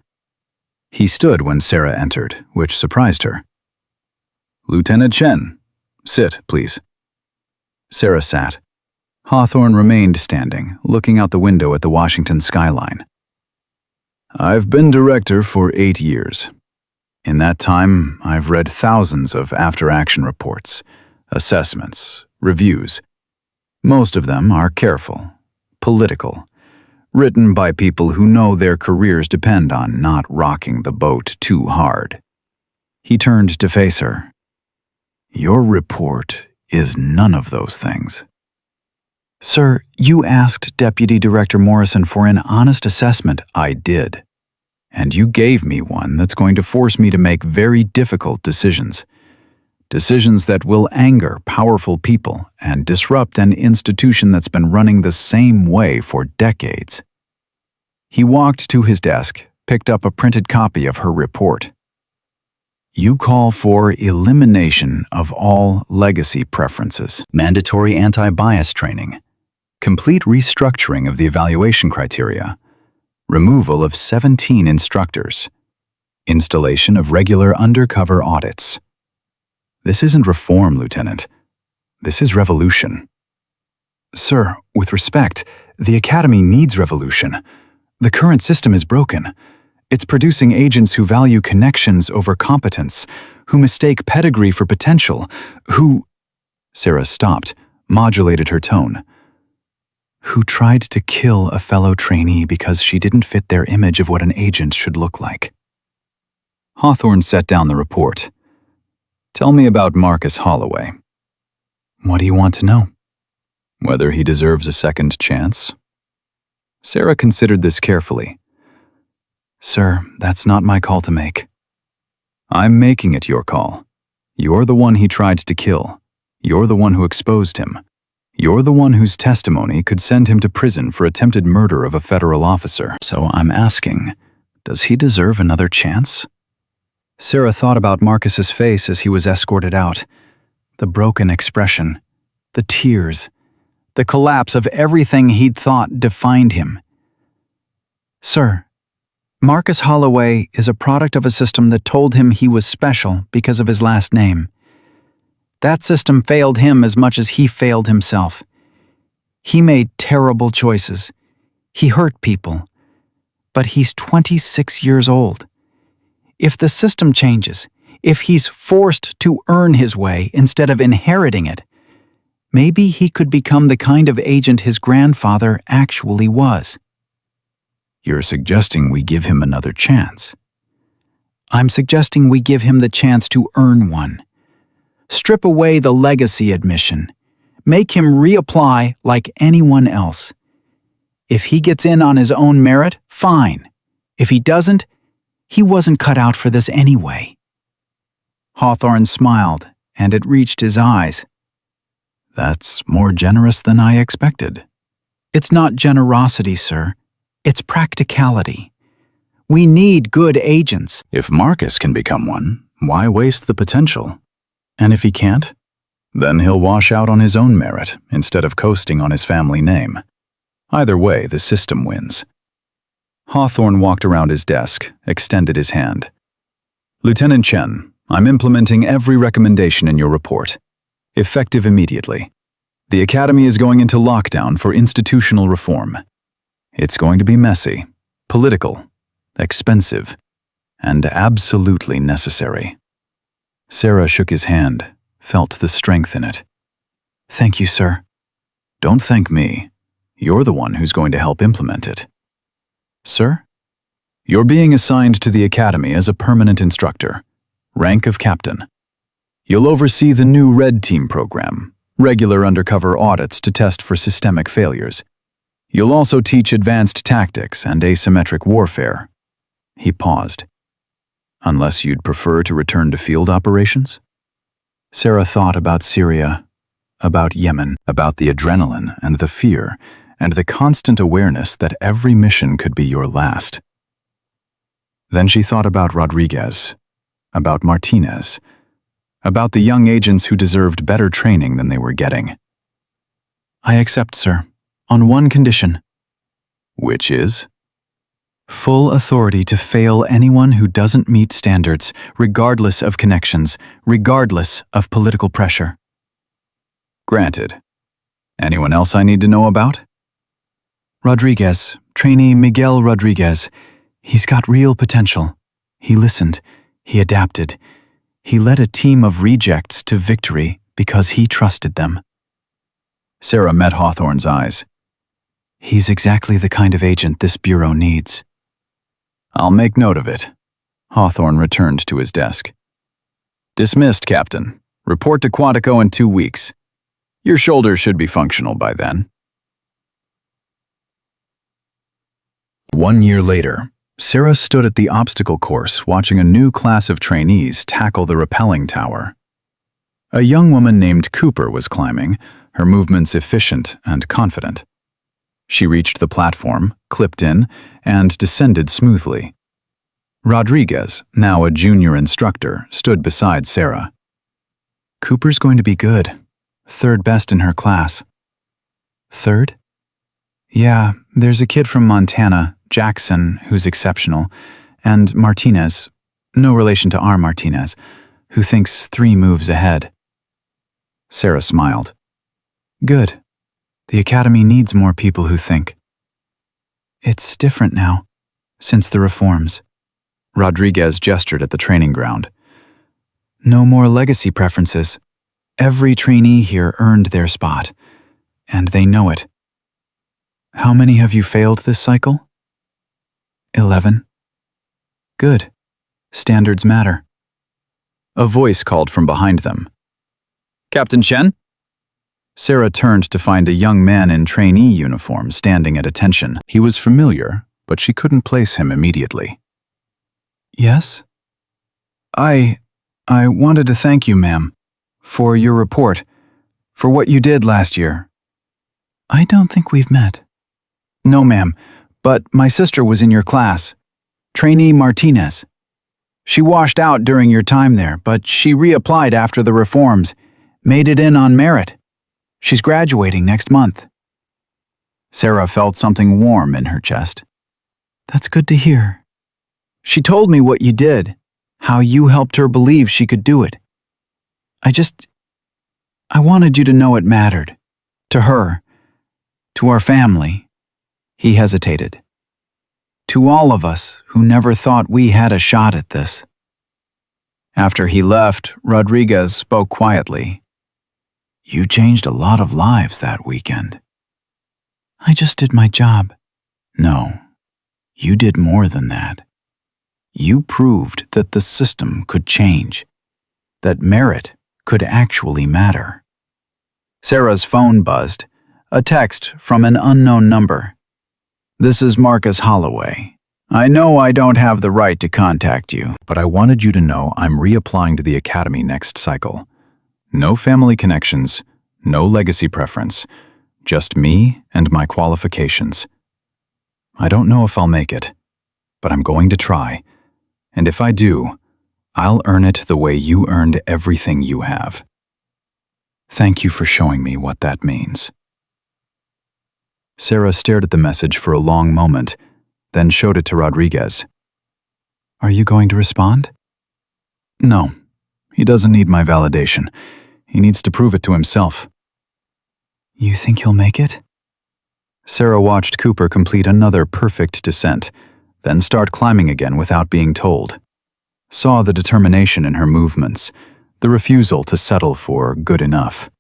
He stood when Sarah entered, which surprised her. Lieutenant Chen, sit, please. Sarah sat. Hawthorne remained standing, looking out the window at the Washington skyline. I've been director for 8 years. In that time, I've read thousands of after-action reports, assessments, reviews. Most of them are careful, political, written by people who know their careers depend on not rocking the boat too hard. He turned to face her. Your report is none of those things. Sir, you asked Deputy Director Morrison for an honest assessment. I did. And you gave me one that's going to force me to make very difficult decisions. Decisions that will anger powerful people and disrupt an institution that's been running the same way for decades. He walked to his desk, picked up a printed copy of her report. You call for elimination of all legacy preferences, mandatory anti-bias training, complete restructuring of the evaluation criteria, removal of 17 instructors, installation of regular undercover audits. This isn't reform, Lieutenant. This is revolution. Sir, with respect, the Academy needs revolution. The current system is broken. It's producing agents who value connections over competence, who mistake pedigree for potential, who— Sarah stopped, modulated her tone. Who tried to kill a fellow trainee because she didn't fit their image of what an agent should look like. Hawthorne set down the report. Tell me about Marcus Holloway. What do you want to know? Whether he deserves a second chance? Sarah considered this carefully. Sir, that's not my call to make. I'm making it your call. You're the one he tried to kill. You're the one who exposed him. You're the one whose testimony could send him to prison for attempted murder of a federal officer. So I'm asking, does he deserve another chance? Sarah thought about Marcus's face as he was escorted out. The broken expression, the tears, the collapse of everything he'd thought defined him. Sir, Marcus Holloway is a product of a system that told him he was special because of his last name. That system failed him as much as he failed himself. He made terrible choices. He hurt people. But he's 26 years old. If the system changes, if he's forced to earn his way instead of inheriting it, maybe he could become the kind of agent his grandfather actually was. You're suggesting we give him another chance. I'm suggesting we give him the chance to earn one. Strip away the legacy admission. Make him reapply like anyone else. If he gets in on his own merit, fine. If he doesn't, he wasn't cut out for this anyway. Hawthorne smiled, and it reached his eyes. That's more generous than I expected. It's not generosity, sir. It's practicality. We need good agents. If Marcus can become one, why waste the potential? And if he can't? Then he'll wash out on his own merit instead of coasting on his family name. Either way, the system wins. Hawthorne walked around his desk, extended his hand. Lieutenant Chen, I'm implementing every recommendation in your report. Effective immediately. The Academy is going into lockdown for institutional reform. It's going to be messy, political, expensive, and absolutely necessary. Sarah shook his hand, felt the strength in it. Thank you, sir. Don't thank me. You're the one who's going to help implement it. Sir? You're being assigned to the Academy as a permanent instructor, rank of captain. You'll oversee the new Red Team program, regular undercover audits to test for systemic failures. You'll also teach advanced tactics and asymmetric warfare. He paused. Unless you'd prefer to return to field operations? Sarah thought about Syria, about Yemen, about the adrenaline and the fear, and the constant awareness that every mission could be your last. Then she thought about Rodriguez, about Martinez, about the young agents who deserved better training than they were getting. I accept, sir, on one condition. Which is? Full authority to fail anyone who doesn't meet standards, regardless of connections, regardless of political pressure. Granted. Anyone else I need to know about? Rodriguez, trainee Miguel Rodriguez. He's got real potential. He listened. He adapted. He led a team of rejects to victory because he trusted them. Sarah met Hawthorne's eyes. He's exactly the kind of agent this bureau needs. I'll make note of it. Hawthorne returned to his desk. Dismissed, Captain. Report to Quantico in 2 weeks. Your shoulders should be functional by then. 1 year later, Sarah stood at the obstacle course watching a new class of trainees tackle the rappelling tower. A young woman named Cooper was climbing, her movements efficient and confident. She reached the platform, clipped in, and descended smoothly. Rodriguez, now a junior instructor, stood beside Sarah. Cooper's going to be good. Third best in her class. Third? Yeah, there's a kid from Montana, Jackson, who's exceptional, and Martinez, no relation to our Martinez, who thinks 3 moves ahead. Sarah smiled. Good. The Academy needs more people who think. It's different now, since the reforms. Rodriguez gestured at the training ground. No more legacy preferences. Every trainee here earned their spot, and they know it. How many have you failed this cycle? 11. Good. Standards matter. A voice called from behind them. Captain Chen? Sarah turned to find a young man in trainee uniform standing at attention. He was familiar, but she couldn't place him immediately. Yes? I wanted to thank you, ma'am, for your report. For what you did last year. I don't think we've met. No, ma'am, but my sister was in your class. Trainee Martinez. She washed out during your time there, but she reapplied after the reforms, made it in on merit. She's graduating next month. Sarah felt something warm in her chest. That's good to hear. She told me what you did, how you helped her believe she could do it. I wanted you to know it mattered. To her, to our family. He hesitated. To all of us who never thought we had a shot at this. After he left, Rodriguez spoke quietly. You changed a lot of lives that weekend. I just did my job. No, you did more than that. You proved that the system could change, that merit could actually matter. Sarah's phone buzzed, a text from an unknown number. This is Marcus Holloway. I know I don't have the right to contact you, But I wanted you to know I'm reapplying to the academy next cycle. No family connections, no legacy preference, just me and my qualifications. I don't know if I'll make it, but I'm going to try. And if I do, I'll earn it the way you earned everything you have. Thank you for showing me what that means. Sarah stared at the message for a long moment, then showed it to Rodriguez. Are you going to respond? No, he doesn't need my validation. He needs to prove it to himself. You think he'll make it? Sarah watched Cooper complete another perfect descent, then start climbing again without being told. Saw the determination in her movements, the refusal to settle for good enough.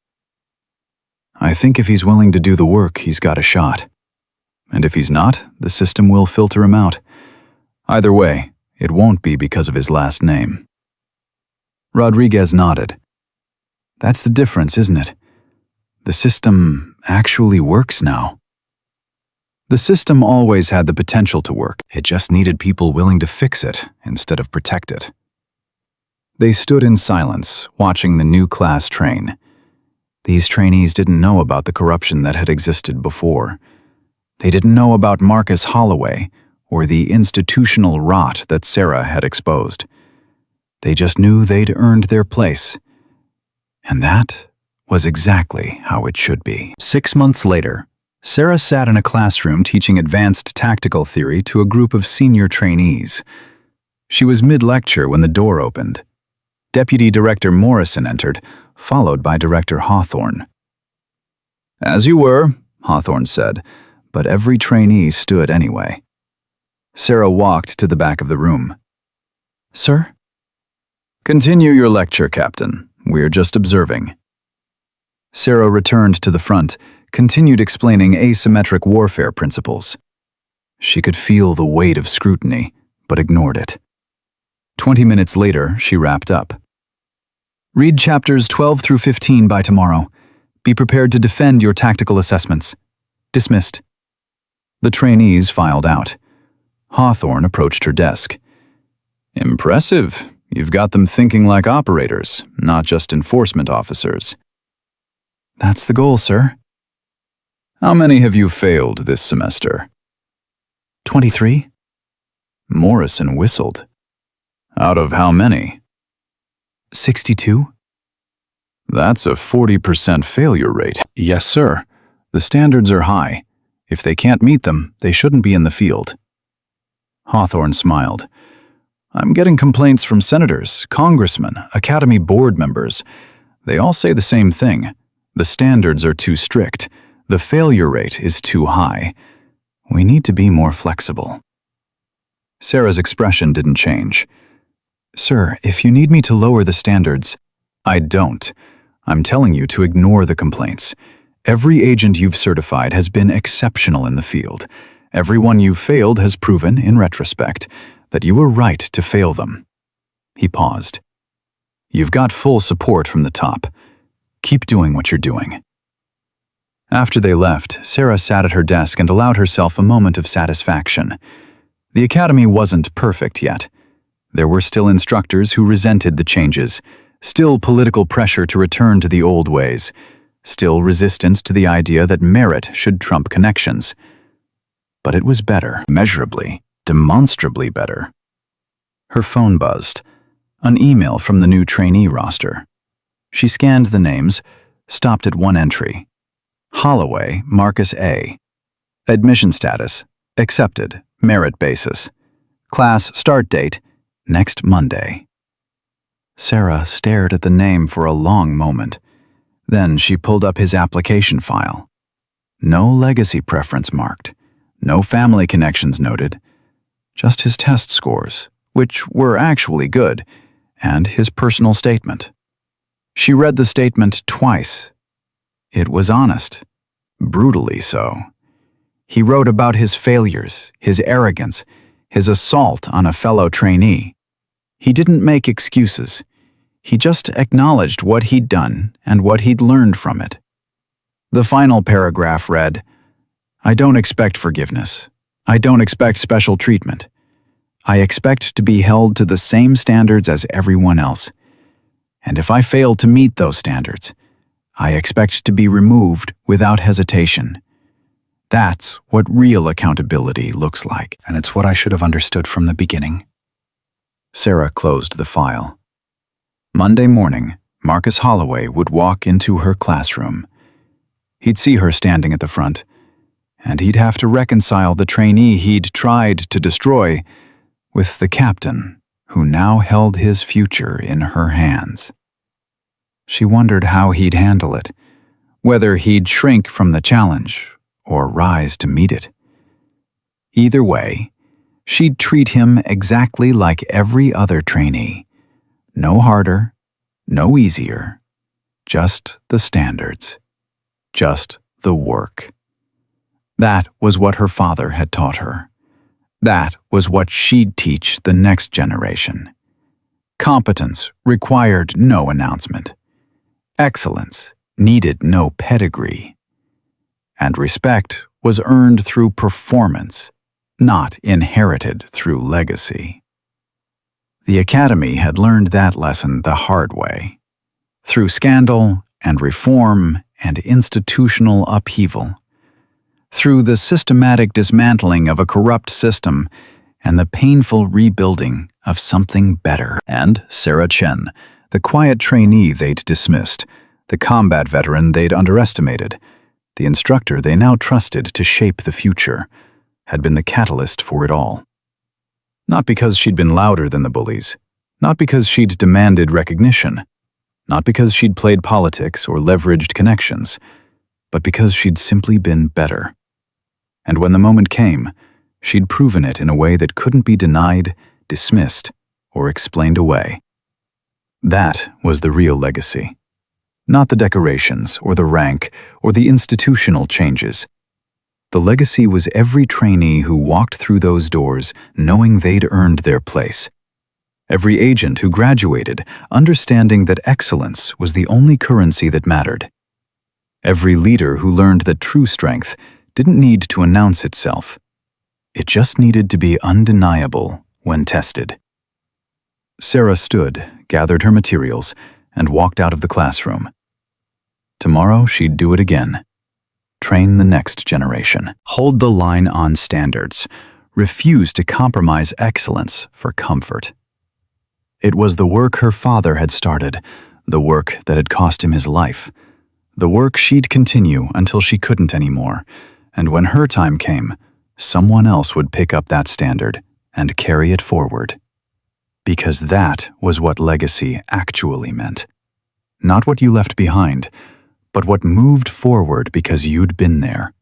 I think if he's willing to do the work, he's got a shot. And if he's not, the system will filter him out. Either way, it won't be because of his last name. Rodriguez nodded. That's the difference, isn't it? The system actually works now. The system always had the potential to work. It just needed people willing to fix it instead of protect it. They stood in silence, watching the new class train. These trainees didn't know about the corruption that had existed before. They didn't know about Marcus Holloway or the institutional rot that Sarah had exposed. They just knew they'd earned their place. And that was exactly how it should be. 6 months later, Sarah sat in a classroom teaching advanced tactical theory to a group of senior trainees. She was mid-lecture when the door opened. Deputy Director Morrison entered, followed by Director Hawthorne. As you were, Hawthorne said, but every trainee stood anyway. Sarah walked to the back of the room. Sir? Continue your lecture, Captain. We're just observing. Sarah returned to the front, continued explaining asymmetric warfare principles. She could feel the weight of scrutiny, but ignored it. 20 minutes later, she wrapped up. Read chapters 12 through 15 by tomorrow. Be prepared to defend your tactical assessments. Dismissed. The trainees filed out. Hawthorne approached her desk. Impressive. You've got them thinking like operators, not just enforcement officers. That's the goal, sir. How many have you failed this semester? 23. Morrison whistled. Out of how many? 62. That's a 40% failure rate. Yes, sir. The standards are high. If they can't meet them, they shouldn't be in the field. Hawthorne smiled. I'm getting complaints from senators, congressmen, academy board members. They all say the same thing. The standards are too strict. The failure rate is too high. We need to be more flexible. Sarah's expression didn't change. Sir, if you need me to lower the standards, I don't. I'm telling you to ignore the complaints. Every agent you've certified has been exceptional in the field. Everyone you've failed has proven, in retrospect, that you were right to fail them. He paused. You've got full support from the top. Keep doing what you're doing. After they left, Sarah sat at her desk and allowed herself a moment of satisfaction. The academy wasn't perfect yet. There were still instructors who resented the changes, still political pressure to return to the old ways, still resistance to the idea that merit should trump connections. But it was better, Measurably, demonstrably better. Her phone buzzed. An email from the new trainee roster. She scanned the names, stopped at one entry. Holloway, Marcus A. Admission status, accepted, merit basis. Class start date, next Monday. Sarah stared at the name for a long moment. Then she pulled up his application file. No legacy preference marked, no family connections noted, just his test scores, which were actually good, and his personal statement. She read the statement twice. It was honest, brutally so. He wrote about his failures, his arrogance, his assault on a fellow trainee. He didn't make excuses. He just acknowledged what he'd done and what he'd learned from it. The final paragraph read, "I don't expect forgiveness. I don't expect special treatment. I expect to be held to the same standards as everyone else. And if I fail to meet those standards, I expect to be removed without hesitation. That's what real accountability looks like." and it's what I should have understood from the beginning. Sarah closed the file. Monday morning, Marcus Holloway would walk into her classroom. He'd see her standing at the front, and he'd have to reconcile the trainee he'd tried to destroy with the captain who now held his future in her hands. She wondered how he'd handle it, whether he'd shrink from the challenge or rise to meet it. Either way, she'd treat him exactly like every other trainee. No harder, no easier, just the standards, just the work. That was what her father had taught her. That was what she'd teach the next generation. Competence required no announcement. Excellence needed no pedigree. And respect was earned through performance, not inherited through legacy. The academy had learned that lesson the hard way, through scandal and reform and institutional upheaval, through the systematic dismantling of a corrupt system and the painful rebuilding of something better. And Sarah Chen, the quiet trainee they'd dismissed, the combat veteran they'd underestimated, the instructor they now trusted to shape the future, had been the catalyst for it all. Not because she'd been louder than the bullies, not because she'd demanded recognition, not because she'd played politics or leveraged connections, but because she'd simply been better. And when the moment came, she'd proven it in a way that couldn't be denied, dismissed, or explained away. That was the real legacy. Not the decorations, or the rank, or the institutional changes. The legacy was every trainee who walked through those doors knowing they'd earned their place. Every agent who graduated understanding that excellence was the only currency that mattered. Every leader who learned that true strength didn't need to announce itself. It just needed to be undeniable when tested. Sarah stood, gathered her materials, and walked out of the classroom. Tomorrow she'd do it again. Train the next generation. Hold the line on standards. Refuse to compromise excellence for comfort. It was the work her father had started, the work that had cost him his life, the work she'd continue until she couldn't anymore, and when her time came, someone else would pick up that standard and carry it forward. Because that was what legacy actually meant. Not what you left behind, but what moved forward because you'd been there.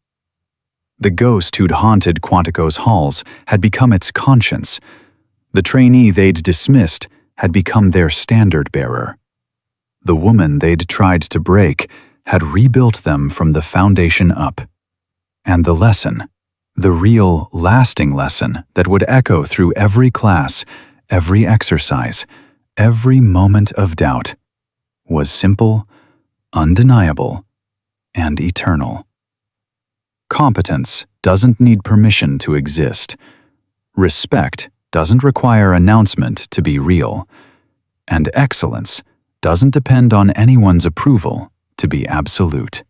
The ghost who'd haunted Quantico's halls had become its conscience. The trainee they'd dismissed had become their standard-bearer. The woman they'd tried to break had rebuilt them from the foundation up. And the lesson, the real, lasting lesson that would echo through every class, every exercise, every moment of doubt, was simple, undeniable, and eternal. Competence doesn't need permission to exist. Respect doesn't require announcement to be real. And excellence doesn't depend on anyone's approval to be absolute.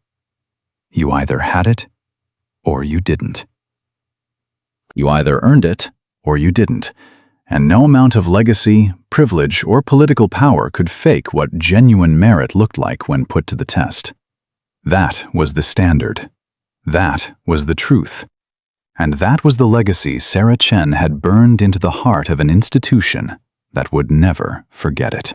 You either had it or you didn't. You either earned it or you didn't, and no amount of legacy, privilege, or political power could fake what genuine merit looked like when put to the test. That was the standard. That was the truth. And that was the legacy Sarah Chen had burned into the heart of an institution that would never forget it.